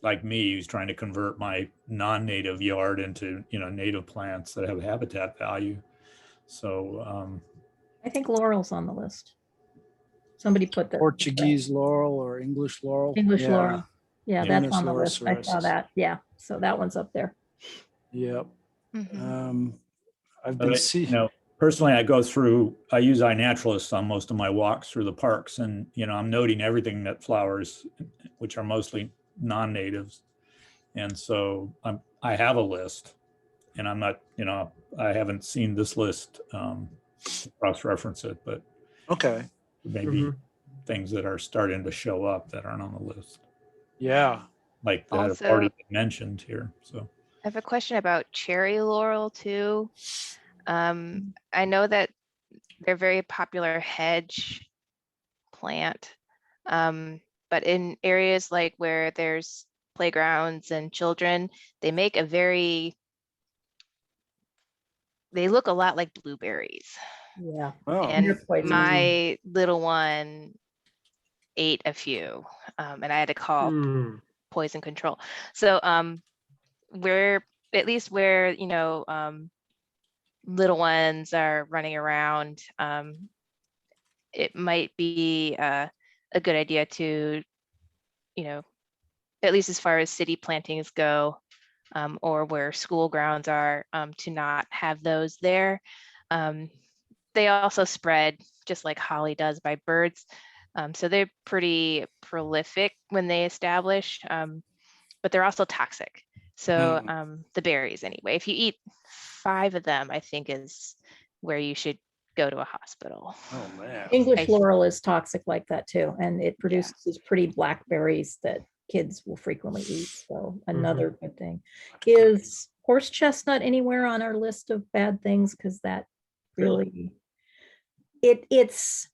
like me, who's trying to convert my non-native yard into, native plants that have habitat value. So I think Laurel's on the list. Somebody put the Portuguese laurel or English laurel. English Yeah, laurel. Yeah, that's Pinus on the list. I saw lauriciosus. that. Yeah, so that one's up there. Yep. Mhm. I've But been I, seeing. personally, I use iNaturalist on most of my walks through the parks, and I'm noting everything that flowers, which are mostly non-natives. And so I have a list, and I'm not, I haven't seen this list cross-reference it, but Okay. maybe things that are starting to show up that aren't on the list, Yeah. like that have Also, already been mentioned here. So I have a question about cherry laurel too. I know that they're very popular hedge plant, but in areas like where there's playgrounds and children, they make they look a lot like blueberries. Yeah. Oh. And They're poisonous. my little one ate a few, and I had to call poison control. So where, at least where, little ones are running around, it might be a good idea to, at least as far as city plantings go, or where school grounds are, to not have those there. They also spread just like holly does by birds. So they're pretty prolific when they establish, but they're also toxic. So the berries anyway, if you eat 5 of them, I think is where you should go to a hospital. Oh man. English laurel is toxic like that too, and it produces these pretty blackberries that kids will frequently eat. So another good thing. Is horse chestnut anywhere on our list of bad things? Because that really, it's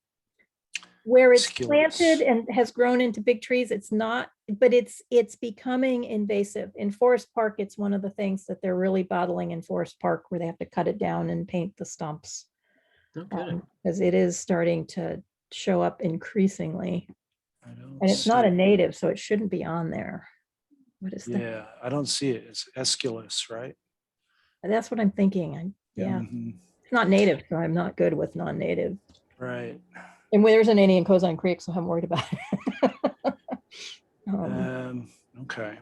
where it's planted and has grown into big trees. It's not, but it's becoming invasive. In Forest Park, it's one of the things that they're really bottling in Forest Park, where they have to cut it down and paint the stumps. Okay. Because it is starting to show up increasingly. And it's not a native, so it shouldn't be on there. What is that? Yeah, I don't see it. It's Aeschylus, right? That's what I'm thinking. Yeah. Mhm. It's not native, so I'm not good with non-native. Right. And there isn't any in Cozine Creek, so I'm worried about it. Okay.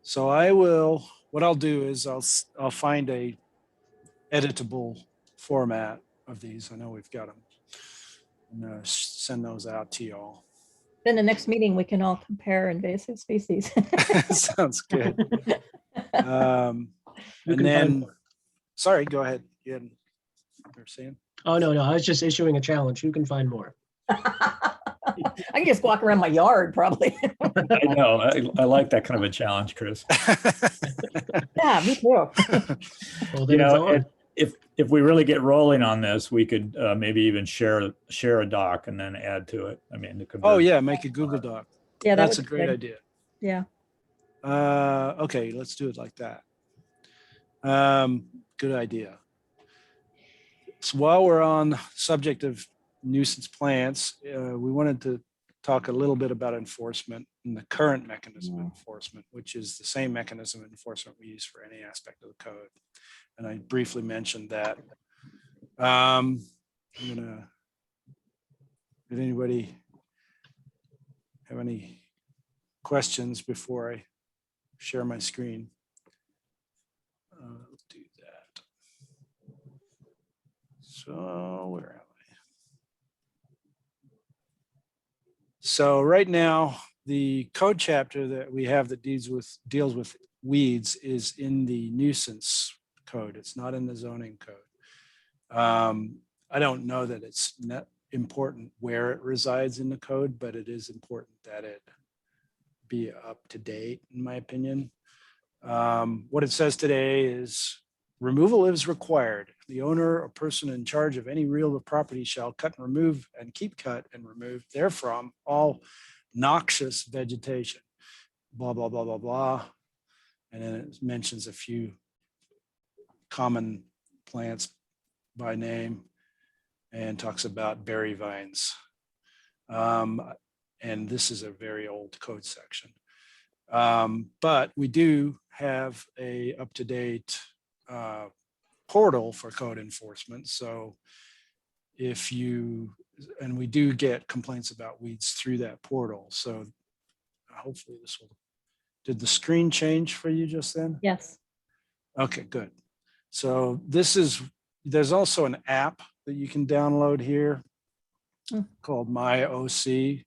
So what I'll do is I'll find a editable format of these. I know we've got them. I'm gonna send those out to y'all. Then the next meeting, we can all compare invasive species. Sounds good. And then, sorry, go ahead. You're saying? Oh, no, I was just issuing a challenge. Who can find more? I can just walk around my yard, probably. I know, I like that kind of a challenge, Chris. Yeah, me too. Well, then it's on. If we really get rolling on this, we could maybe even share a doc and then add to it. I mean, oh yeah, make a Google Doc. Yeah, that's a great idea. Yeah. Okay, let's do it like that. Good idea. So while we're on the subject of nuisance plants, we wanted to talk a little bit about enforcement and the current mechanism of enforcement, which is the same mechanism of enforcement we use for any aspect of the code. And I briefly mentioned that. Did anybody have any questions before I share my screen? Let's do that. So where am I? So right now, the code chapter that we have that deals with weeds is in the nuisance code. It's not in the zoning code. I don't know that it's not important where it resides in the code, but it is important that it be up to date, in my opinion. What it says today is removal is required. The owner or person in charge of any real property shall cut and remove and keep cut and remove therefrom all noxious vegetation, blah, blah, blah, blah, blah. And then it mentions a few common plants by name and talks about berry vines. And this is a very old code section. But we do have a up-to-date portal for code enforcement. So if you and we do get complaints about weeds through that portal. So hopefully this will, did the screen change for you just then? Yes. Okay, good. So this is, there's also an app that you can download here called My OC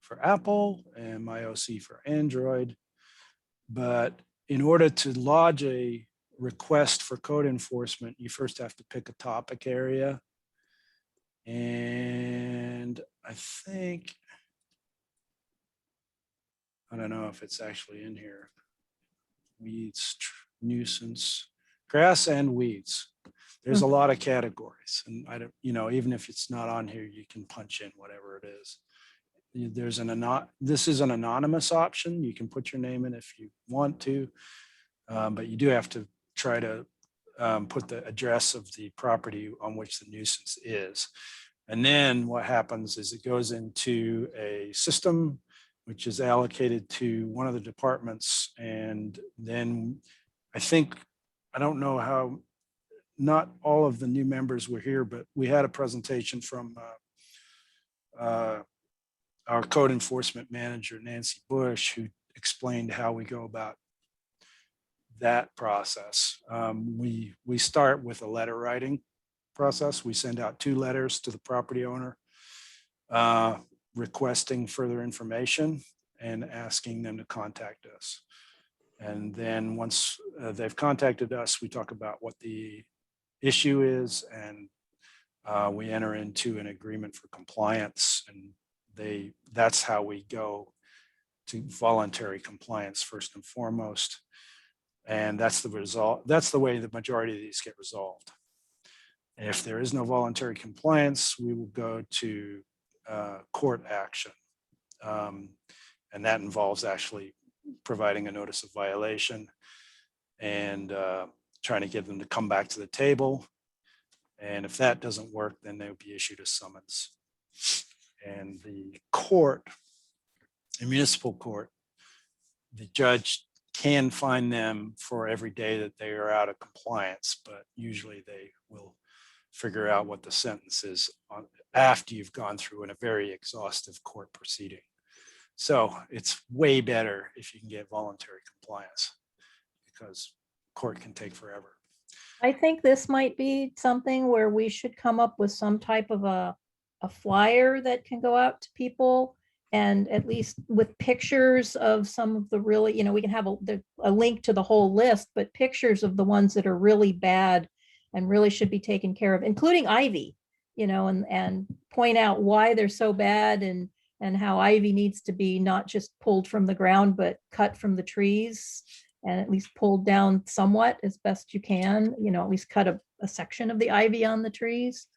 for Apple and My OC for Android. But in order to lodge a request for code enforcement, you first have to pick a topic area. And I think, I don't know if it's actually in here. Weeds, nuisance, grass and weeds. There's a lot of categories, and I don't, you know, even if it's not on here, you can punch in whatever it is. There's this is an anonymous option. You can put your name in if you want to, but you do have to try to put the address of the property on which the nuisance is. And then what happens is it goes into a system which is allocated to one of the departments. And then I think, I don't know how, not all of the new members were here, but we had a presentation from our code enforcement manager, Nancy Bush, who explained how we go about that process. We start with a letter writing process. We send out 2 letters to the property owner requesting further information and asking them to contact us. And then once they've contacted us, we talk about what the issue is, and we enter into an agreement for compliance, and that's how we go to voluntary compliance first and foremost. And that's the result. That's the way the majority of these get resolved. And if there is no voluntary compliance, we will go to court action. And that involves actually providing a notice of violation and trying to get them to come back to the table. And if that doesn't work, then they would be issued a summons. And the court, the municipal court, the judge can fine them for every day that they are out of compliance, but usually they will figure out what the sentence is after you've gone through a very exhaustive court proceeding. So it's way better if you can get voluntary compliance, because court can take forever. I think this might be something where we should come up with some type of a flyer that can go out to people, and at least with pictures of some of the really, you know, we can have a link to the whole list, but pictures of the ones that are really bad and really should be taken care of, including ivy, you know, and point out why they're so bad, and how ivy needs to be not just pulled from the ground, but cut from the trees and at least pulled down somewhat as best you can, you know, at least cut a section of the ivy on the trees.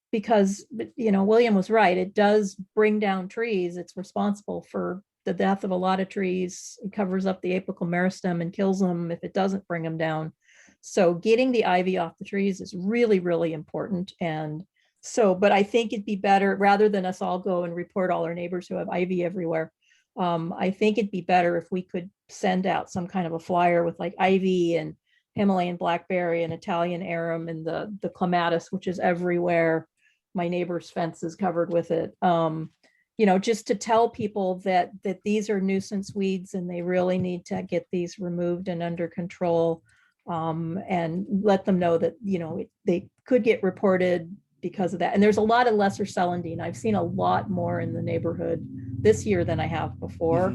Because, you know, William was right. It does bring down trees. It's responsible for the death of a lot of trees. It covers up the apical meristem and kills them if it doesn't bring them down. So getting the ivy off the trees is really, really important. And so, but I think it'd be better, rather than us all go and report all our neighbors who have ivy everywhere. I think it'd be better if we could send out some kind of a flyer with like ivy and Himalayan blackberry and Italian arum and the clematis, which is everywhere. My neighbor's fence is covered with it. You know, just to tell people that these are nuisance weeds and they really need to get these removed and under control, and let them know that, you know, they could get reported because of that. And there's a lot of lesser celandine. I've seen a lot more in the neighborhood this year than I have before.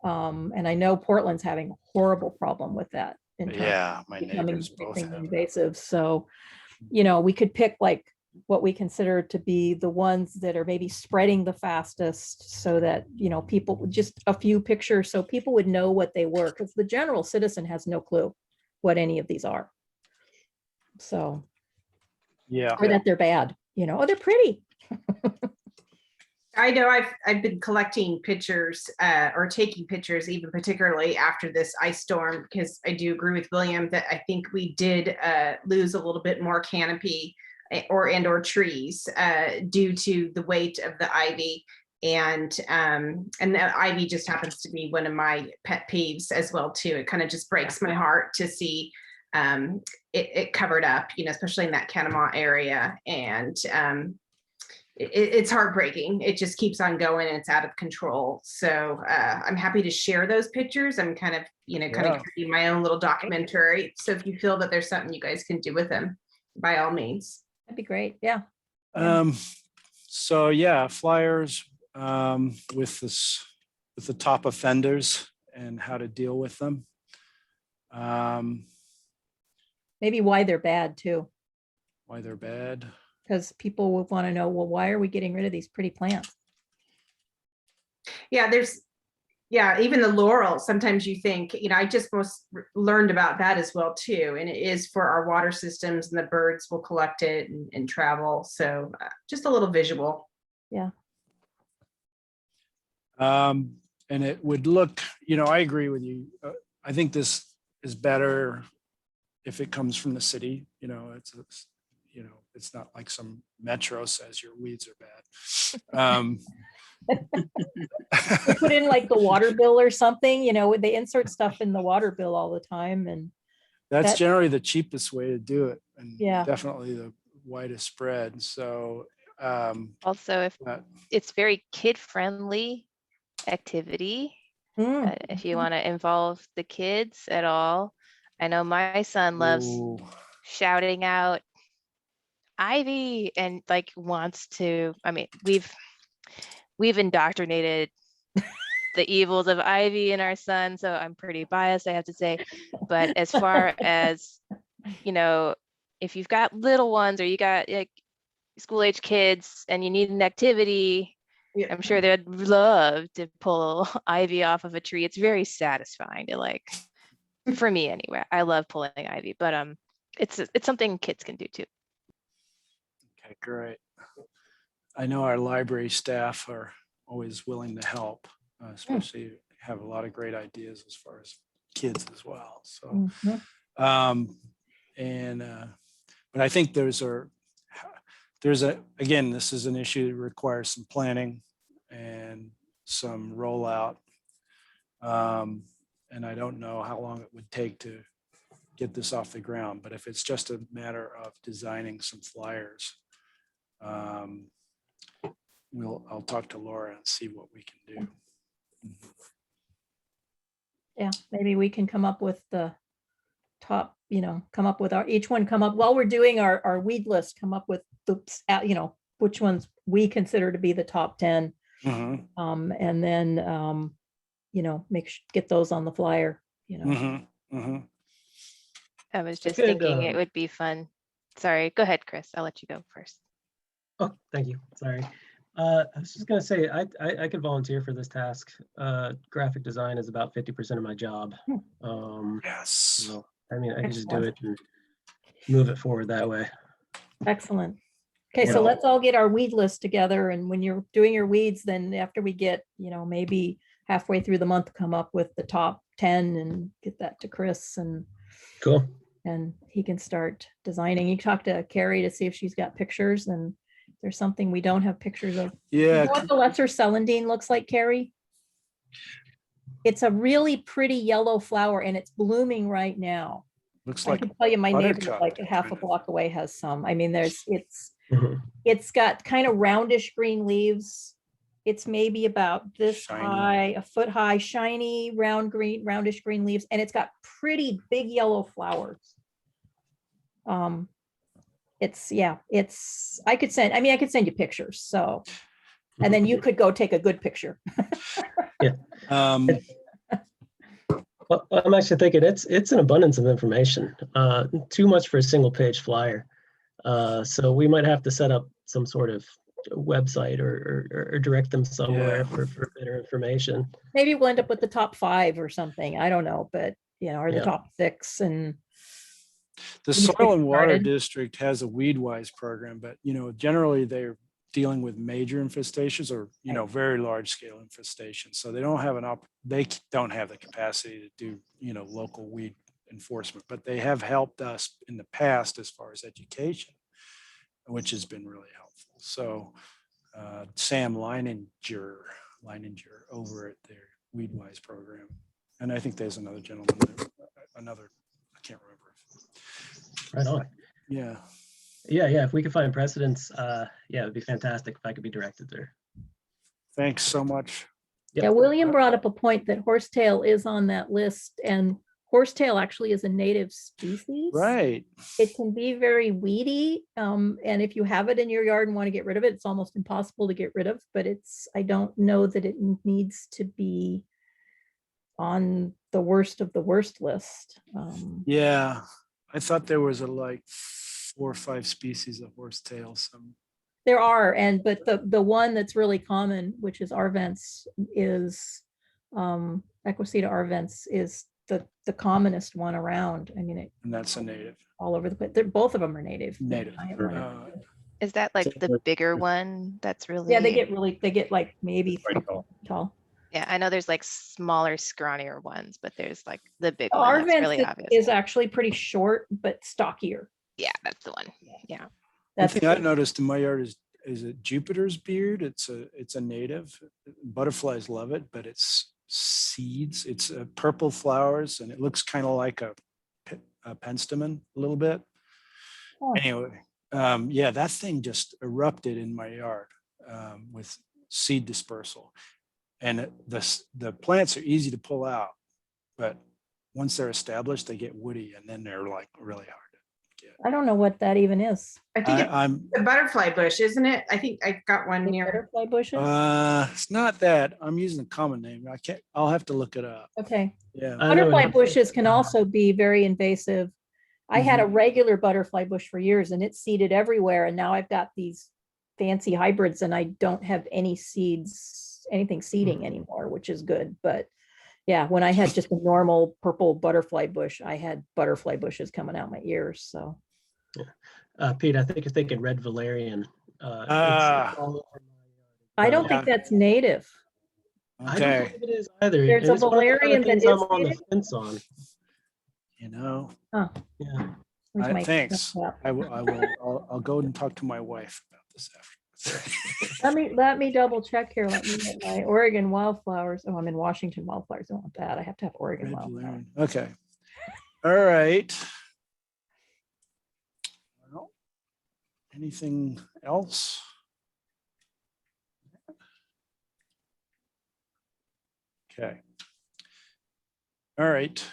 And I know Portland's having a horrible problem with that. Yeah, my neighbors both have invasive. So, you know, we could pick like what we consider to be the ones that are maybe spreading the fastest, so that, you know, people, just a few pictures so people would know what they were, because the general citizen has no clue what any of these are. So, yeah, or that they're bad, you know, or they're pretty. I know I've been collecting pictures or taking pictures, even particularly after this ice storm, because I do agree with William that I think we did lose a little bit more canopy or trees due to the weight of the ivy. And the ivy just happens to be one of my pet peeves as well too. It kind of just breaks my heart to see it covered up, especially in that Canopy area. And it's heartbreaking. It just keeps on going and it's out of control. So I'm happy to share those pictures. I'm kind of creating my own little documentary. So if you feel that there's something you guys can do with them, by all means. That'd be great. Yeah. So yeah, flyers with the top offenders and how to deal with them. Maybe why they're bad too, Why they're bad. because people will want to know, well, why are we getting rid of these pretty plants? Yeah, even the laurel, sometimes you think, I just learned about that as well too. And it is for our water systems, and the birds will collect it and travel. So just a little visual. Yeah. And it would look, I agree with you. I think this is better if it comes from the city. It's not like some metro says your weeds are bad. They put in like the water bill or something, they insert stuff in the water bill all the time, and That's generally the cheapest way to do it, and Yeah. definitely the widest spread. So Also, if it's very kid-friendly activity, if you want to involve the kids at all. I know my son loves shouting out Ivy and like wants to. I mean, we've indoctrinated the evils of Ivy in our son, so I'm pretty biased, I have to say. But as far as, if you've got little ones or you got like school age kids and you need an activity, I'm sure they'd love to pull Ivy off of a tree. It's very satisfying to for me anyway. I love pulling Ivy, but it's something kids can do too. Okay, great. I know our library staff are always willing to help, especially have a lot of great ideas as far as kids as well. So, but I think again, this is an issue that requires some planning and some rollout. And I don't know how long it would take to get this off the ground, but if it's just a matter of designing some flyers, I'll talk to Laura and see what we can do. Yeah, maybe we can come up with the top, come up with while we're doing our weed list, come up with which ones we consider to be the top 10. And then, get those on the flyer, I was just thinking it would be fun. Sorry, go ahead, Chris. I'll let you go first. Oh, thank you. Sorry. I was just going to say, I could volunteer for this task. Graphic design is about 50% of my job. Yes. So, I can just do it and move it forward that way. Excellent. Okay, so let's all get our weed list together. And when you're doing your weeds, then after we get, maybe halfway through the month, come up with the top 10 and get that to Chris. And cool. And he can start designing. You talk to Carrie to see if she's got pictures, and there's something we don't have pictures of. Yeah. You know what the lesser celandine looks like, Carrie? It's a really pretty yellow flower and it's blooming right now. Looks I like can tell you my neighbor buttercup, like a half a block away has some. Mhm. It's got kind of roundish green leaves. It's maybe about this Shiny. high, a foot high, shiny, roundish green leaves, and it's got pretty big yellow flowers. I could send you pictures. So, and then you could go take a good picture. Yeah. Well, I'm actually thinking it's an abundance of information. Too much for a single page flyer. So we might have to set up some sort of website or direct them somewhere for better information. Maybe we'll end up with the top 5 or something. I don't know, but or the top 6. And the Soil and Water District has a weed-wise program, but generally they're dealing with major infestations or very large scale infestations. So they don't have the capacity to do local weed enforcement, but they have helped us in the past as far as education, which has been really helpful. So Sam Leininger over at their Weedwise program, and I think there's another gentleman, I can't remember Right on. Yeah. Yeah. If we could find precedents, yeah, it'd be fantastic if I could be directed there. Thanks so much. Yep. Yeah, William brought up a point that horsetail is on that list, and horsetail actually is a native species. Right. It can be very weedy, and if you have it in your yard and want to get rid of it, it's almost impossible to get rid of, but I don't know that it needs to be on the worst of the worst list. Yeah. I thought there was like 4 or 5 species of horsetail. Some. There are, but the one that's really common, which is arvents, is Equiseta arvents is the commonest one around. I mean, And that's a native. all over the place. Both of them are native. Native. Is that like So the bigger one that's really? Yeah, they get like maybe Pretty 3 tall. feet tall. Yeah, I know there's like smaller, scrawnier ones, but there's like the big one that's Arvents really obvious. is actually pretty short but stockier. Yeah, that's the one. Yeah. One That's thing I noticed in my yard is a Jupiter's beard. It's a native. Butterflies love it, but it's seeds. It's purple flowers, and it looks kind of like a penstemon a little bit. Oh. Anyway, yeah, that thing just erupted in my yard with seed dispersal, and the plants are easy to pull out, but once they're established, they get woody, and then they're like really hard. I don't know what that even is. I think it's I'm a butterfly bush, isn't it? I think I got one Like near. butterfly bushes. it's not that. I'm using a common name. I'll have to look it up. Okay. Yeah. I know Butterfly it- bushes can also be very invasive. I had a regular butterfly bush for years and it's seeded everywhere. And now I've got these fancy hybrids and I don't have anything seeding anymore, which is good. But yeah, when I had just a normal purple butterfly bush, I had butterfly bushes coming out my ears. So Pete, I think you're thinking red valerian. Ah. All over my yard. I don't think that's native. I don't Okay. believe it is either. There's a It's one of the other valerian that things is I'm on the native? fence on. You know, Oh, Yeah. where's my- thanks. Yeah. I'll go and talk to my wife about this after. Let me double check here. Let me get my Oregon wildflowers. Oh, I'm in Washington wildflowers. I don't want that. I have to have Oregon Red wildflowers. valerian. Okay. All right. Well, anything else? Okay. All right.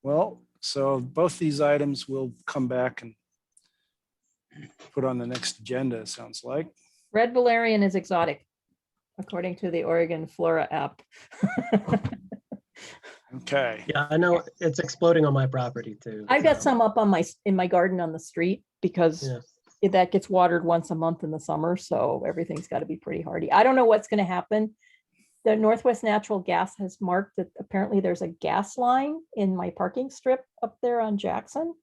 Well, so both these items will come back and put on the next agenda, it sounds like. Red valerian is exotic, according to the Oregon Flora app. Okay. Yeah, I know it's exploding on my property too. I've got so, some up in my garden on the street because Yeah. that gets watered once a month in the summer. So everything's got to be pretty hardy. I don't know what's going to happen. The Northwest Natural Gas has marked that apparently there's a gas line in my parking strip up there on Jackson.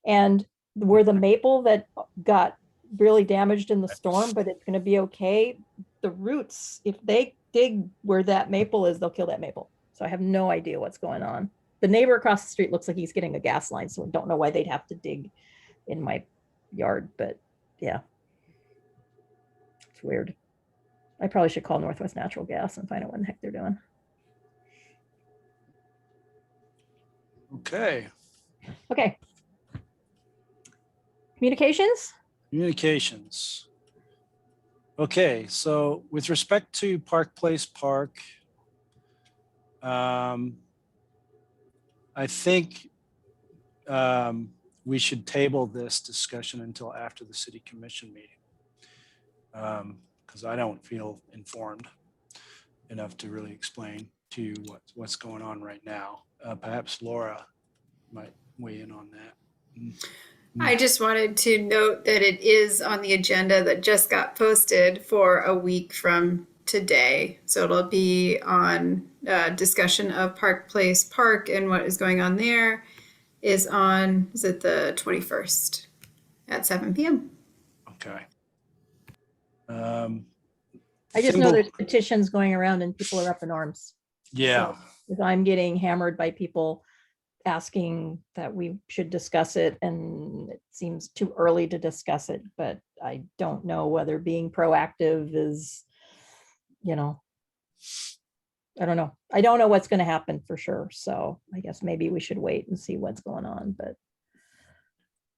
And where the maple that got really damaged in the storm, but it's going to be okay. The roots, if they dig where that maple is, they'll kill that maple. So I have no idea what's going on. The neighbor across the street looks like he's getting a gas line, so I don't know why they'd have to dig in my yard, but yeah. It's weird. I probably should call Northwest Natural Gas and find out what the heck they're doing. Okay. Okay. Communications? Communications. Okay, so with respect to Park Place Park, I think we should table this discussion until after the city commission meeting. Because I don't feel informed enough to really explain to you what's going on right now. Perhaps Laura might weigh in on that. I just wanted to note that it is on the agenda that just got posted for a week from today. So it'll be on discussion of Park Place Park and what is going on there is it the 21st at 7 p.m. Okay. I just know there's petitions going around and people are up in arms. Yeah. So if I'm getting hammered by people asking that we should discuss it, and it seems too early to discuss it, but I don't know whether being proactive is, I don't know. I don't know what's going to happen for sure. So I guess maybe we should wait and see what's going on, but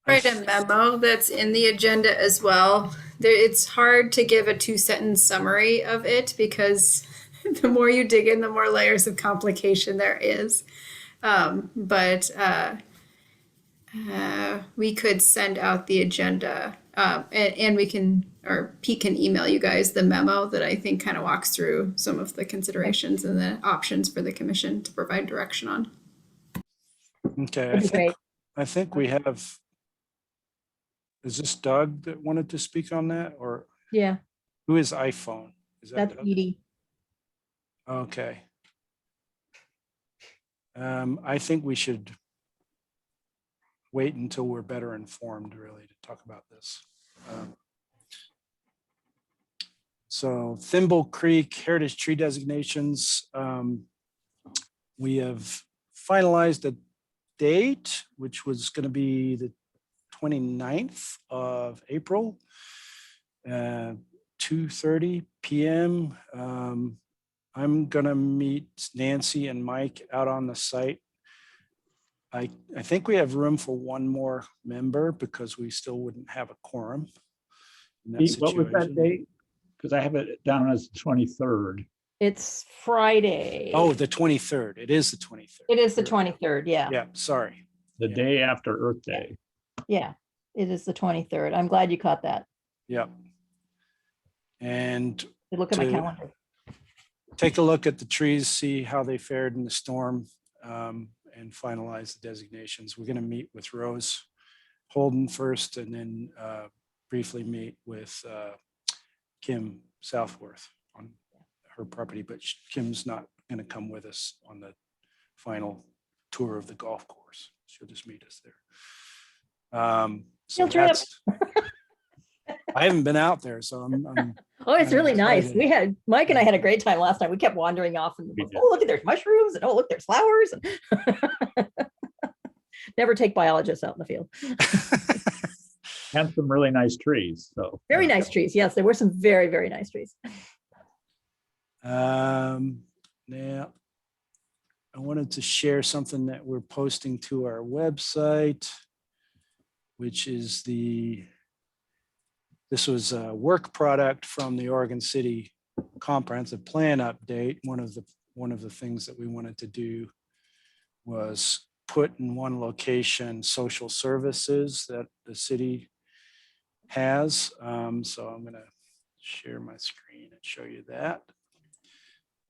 Write a memo that's in the agenda as well. It's hard to give a 2-sentence summary of it because the more you dig in, the more layers of complication there is. But we could send out the agenda, and we can, or Pete can email you guys the memo that I think kind of walks through some of the considerations and the options for the commission to provide direction on. Okay, That'd be great. I think we have, is this Doug that wanted to speak on that, or Yeah, who is iPhone? Is that that's Doug? Edie. Okay. I think we should wait until we're better informed, really, to talk about this. So Thimble Creek Heritage Tree designations. We have finalized a date, which was going to be the 29th of April, 2:30 p.m. I'm going to meet Nancy and Mike out on the site. I think we have room for one more member because we still wouldn't have a quorum in that Pete, what was that situation. date? Because I have it down as the 23rd. It's Friday. Oh, the 23rd. It is the 23rd. It is the 23rd, yeah. Yeah, sorry. The Yeah. day after Earth Day. Yeah, it is the 23rd. I'm glad you caught that. Yeah. And I look at my To- calendar. take a look at the trees, see how they fared in the storm, and finalize the designations. We're going to meet with Rose Holden first, and then briefly meet with Kim Southworth on her property, but Kim's not going to come with us on the final tour of the golf course. She'll just meet us there. So Field trip. that's, I haven't been out there, so I'm Oh, it's really nice. excited. We had, Mike and I had a great time last night. We kept wandering off and, We did. oh, look at there's mushrooms and oh, look, there's flowers. And never take biologists out in the field. And some really nice trees, so. Very nice trees. Yes, there were some very, very nice trees. Now, I wanted to share something that we're posting to our website, which is this was a work product from the Oregon City Comprehensive Plan update. One of the things that we wanted to do was put in one location social services that the city has. So I'm going to share my screen and show you that.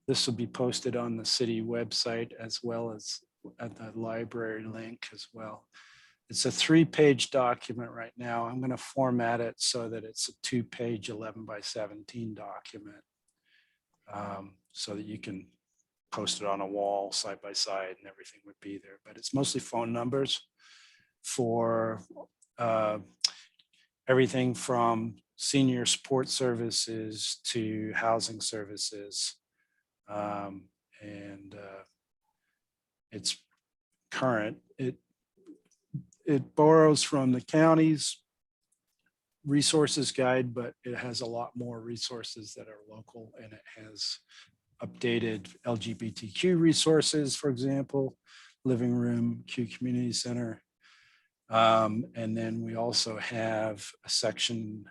This will be posted on the city website as well as at the library link as well. It's a 3-page document right now. I'm going to format it so that it's a 2-page 11 by 17 document, so that you can post it on a wall side by side and everything would be there. But it's mostly phone numbers for everything from senior support services to housing services. It's current. It borrows from the county's resources guide, but it has a lot more resources that are local, and it has updated LGBTQ resources, for example, Living Room Q Community Center. And then we also have a section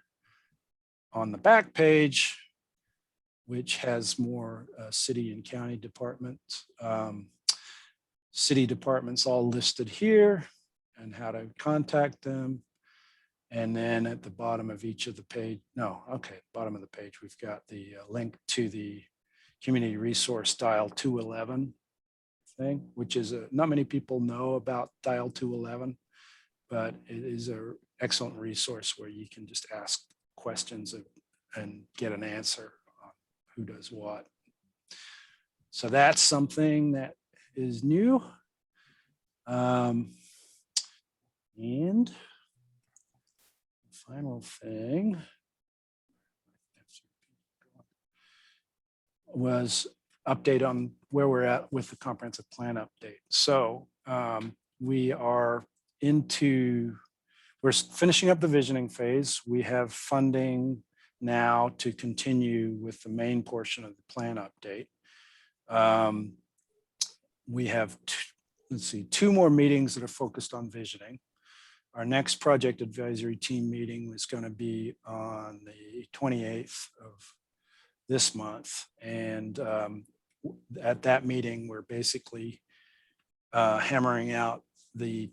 on the back page, which has more city and county departments. City departments all listed here and how to contact them. And then at the bottom of each of the page, bottom of the page, we've got the link to the community resource dial 211 thing, which is not many people know about dial 211, but it is an excellent resource where you can just ask questions and get an answer on who does what. So that's something that is new. And the final thing was update on where we're at with the comprehensive plan update. So we're finishing up the visioning phase. We have funding now to continue with the main portion of the plan update. We have 2 more meetings that are focused on visioning. Our next project advisory team meeting was going to be on the 28th of this month. And at that meeting, we're basically hammering out the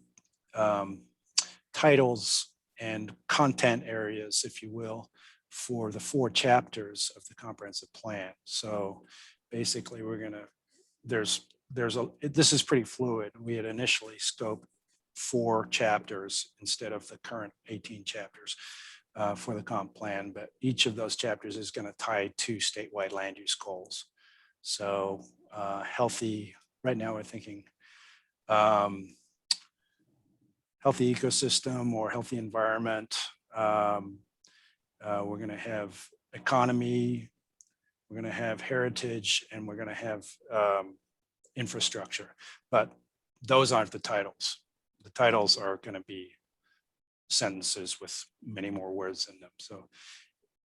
titles and content areas, if you will, for the 4 chapters of the comprehensive plan. So basically we're gonna, this is pretty fluid. We had initially scoped 4 chapters instead of the current 18 chapters for the comp plan, but each of those chapters is gonna tie to statewide land use goals. So healthy, right now we're thinking healthy ecosystem or healthy environment. We're going to have economy, we're going to have heritage, and we're going to have infrastructure. But those aren't the titles. The titles are going to be sentences with many more words in them. So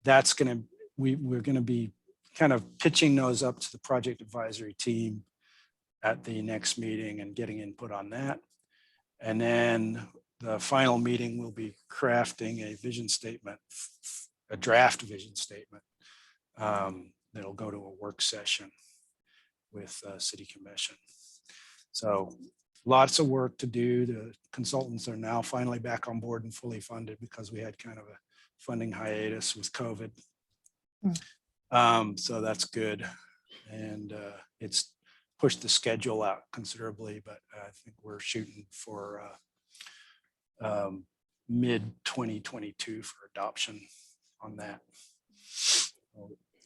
that's going to, we're going to be kind of pitching those up to the project advisory team at the next meeting and getting input on that. And then the final meeting will be crafting a vision statement, a draft vision statement that'll go to a work session with City Commission. So lots of work to do. The consultants are now finally back on board and fully funded because we had kind of a funding hiatus with COVID. So that's good. And it's pushed the schedule out considerably, but I think we're shooting for mid 2022 for adoption on that.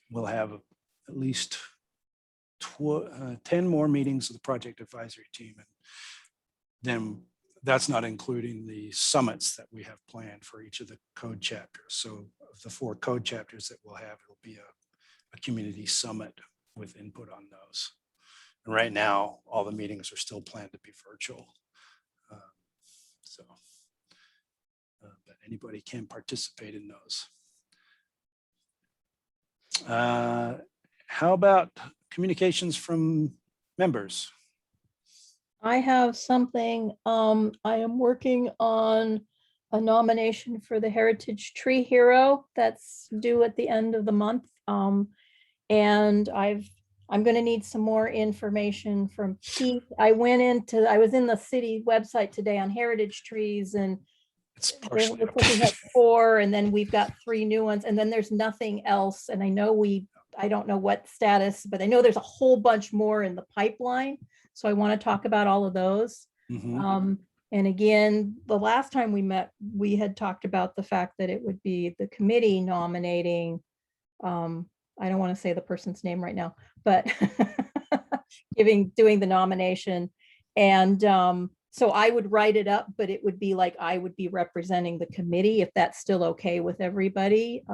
We'll have at least 10 more meetings with the project advisory team, and then that's not including the summits that we have planned for each of the code chapters. So of the 4 code chapters that we'll have, it'll be a community summit with input on those. And right now, all the meetings are still planned to be virtual. But anybody can participate in those. How about communications from members? I have something. I am working on a nomination for the Heritage Tree Hero that's due at the end of the month. And I'm going to need some more information from Pete. I was in the city website today on heritage trees, and It's partially we have 4, and then we've got 3 new ones, and then there's nothing else. And I don't know what status, but I know there's a whole bunch more in the pipeline. So I want to talk about all of those. Mhm. And again, the last time we met, we had talked about the fact that it would be the committee nominating, I don't want to say the person's name right now, but doing the nomination. And so I would write it up, but it would be like I would be representing the committee, if that's still okay with everybody.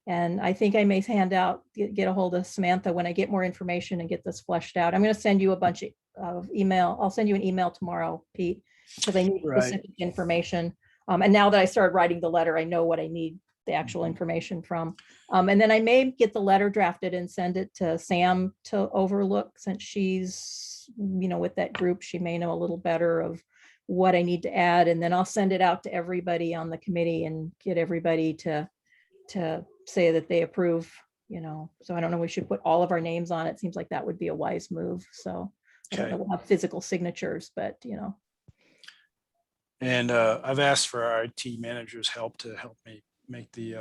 And I think I may get a hold of Samantha when I get more information and get this fleshed out. I'm going to send you a bunch of email. I'll send you an email tomorrow, Pete, because I need specific information. And now that I started writing the letter, I know what I need the actual information from. And then I may get the letter drafted and send it to Sam to overlook, since she's, with that group, she may know a little better of what I need to add. And then I'll send it out to everybody on the committee and get everybody to say that they approve, so I don't know, we should put all of our names on it. Seems like that would be a wise move. So I don't know, we'll have physical signatures, but And I've asked for our IT manager's help to help me make the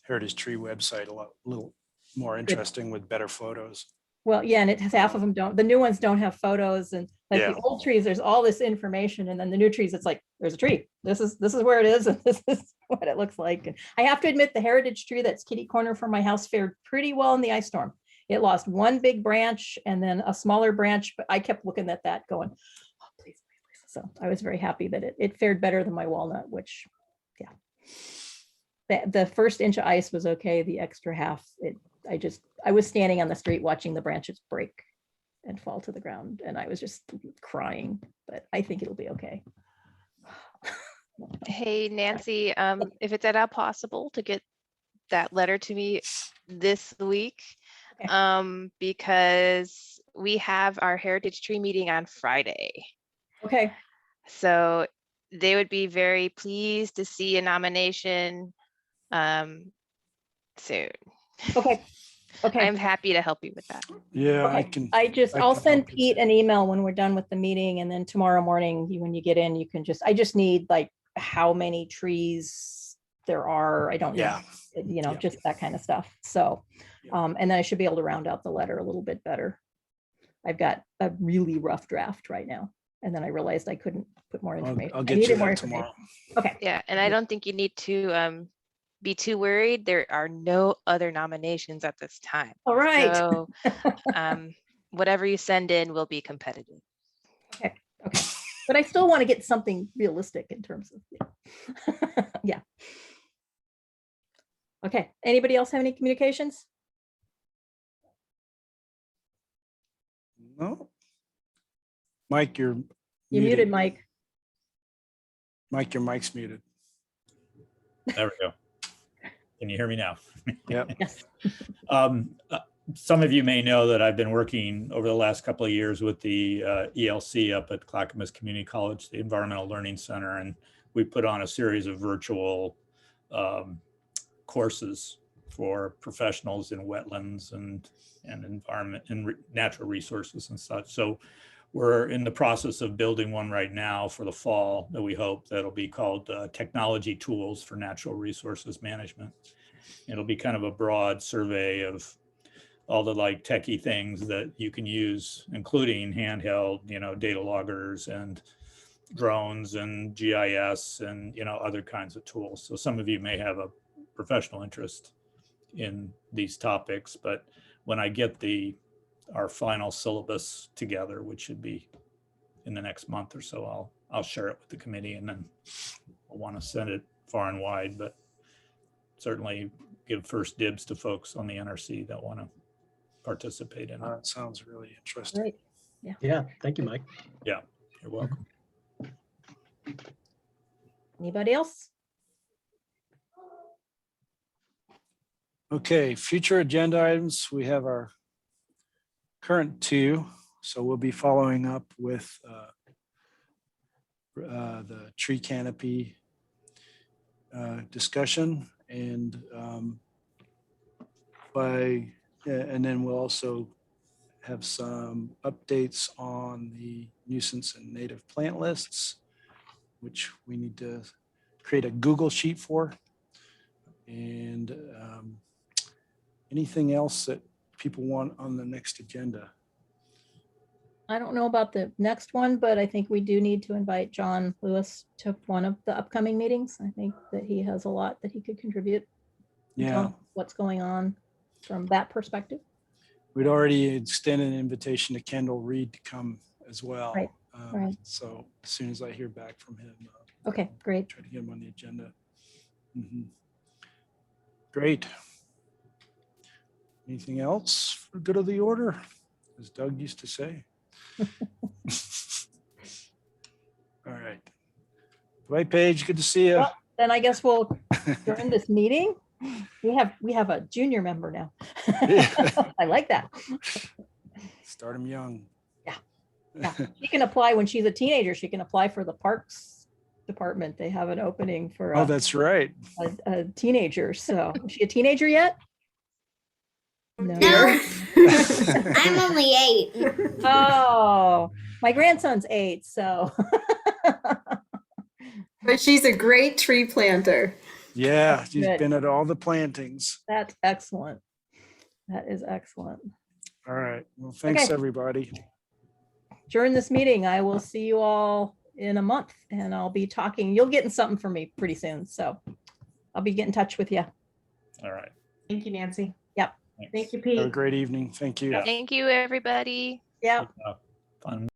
Heritage Tree website a little more interesting with better photos. Well, yeah, and it has, half of them don't, the new ones don't have photos, and like the old trees, there's all this information, and then the new trees, it's like, there's a tree. This is where it is, and this is what it looks like. And I have to admit, the heritage tree that's kitty corner from my house fared pretty well in the ice storm. It lost one big branch and then a smaller branch, but I kept looking at that going, oh, please, please, please. So I was very happy that it fared better than my walnut, which, yeah. The first inch of ice was okay. The extra half, I was standing on the street watching the branches break and fall to the ground, and I was just crying, but I think it'll be okay. Hey, Nancy, if it's at all possible to get that letter to me this week, because we have our Heritage Tree meeting on Friday. Okay. So they would be very pleased to see a nomination soon. Okay, okay. I'm happy to help you with that. Yeah, I Okay, can. I'll can send help you Pete too. an email when we're done with the meeting, and then tomorrow morning, when you get in, you can I just need like how many trees there are. I don't know, Yeah. Yeah. just that kind of stuff. So, Yeah. and then I should be able to round out the letter a little bit better. I've got a really rough draft right now, and then I realized I couldn't put more information. I'll I get you needed more that information. tomorrow. Okay, Yeah, and I don't think you need to be too worried. There are no other nominations at this time. all right. So whatever you send in will be competitive. Okay, okay. But I still want to get something realistic in terms of, yeah. Okay, anybody else have any communications? No. Mike, you're You muted, Mike. Mike, your mic's muted. There we go. Can you hear me now? Yep. Yes. Some of you may know that I've been working over the last couple of years with the ELC up at Clackamas Community College, the Environmental Learning Center, and we put on a series of virtual courses for professionals in wetlands and environment and natural resources and such. So we're in the process of building one right now for the fall that we hope that'll be called Technology Tools for Natural Resources Management. It'll be kind of a broad survey of all the like techie things that you can use, including handheld, data loggers and drones and GIS and, other kinds of tools. So some of you may have a professional interest in these topics, but when I get our final syllabus together, which should be in the next month or so, I'll share it with the committee, and then I'll want to send it far and wide, but certainly give first dibs to folks on the NRC that want to participate in it. That sounds really interesting. Great. Yeah, thank you, Mike. Yeah, you're welcome. Anybody else? Okay, future agenda items. We have our current two, so we'll be following up with the tree canopy discussion, and and then we'll also have some updates on the nuisance and native plant lists, which we need to create a Google sheet for. And anything else that people want on the next agenda? I don't know about the next one, but I think we do need to invite John Lewis to one of the upcoming meetings. I think that he has a lot that he could contribute. and tell Yeah, us what's going on from that perspective. we'd already extended an invitation to Kendall Reed to come as well. Right, right. So as soon as I hear back from him, Okay, great. try to get him on the agenda. Mhm. Great. Anything else for good of the order, as Doug used to say? All right. Dwight Page, good to see you. Well, then I guess we'll during this meeting. We have a junior member now. I like that. Start him young. Yeah. She can apply when she's a teenager. She can apply for the Parks Department. They have an opening for Oh, that's right. a teenager. So is she a teenager yet? No, I'm only 8. Oh, my grandson's 8, so. But she's a great tree planter. Yeah, she's good. been at all the plantings. That's excellent. That is excellent. All right. Well, thanks, Okay. everybody. During this meeting, I will see you all in a month, and I'll be talking. You'll get something from me pretty soon, so I'll be getting in touch with you. All right. Thank you, Nancy. Yep. Thanks. Thank you, Have a Pete. great evening. Thank you. Yeah. Thank you, everybody. Yep. Fun.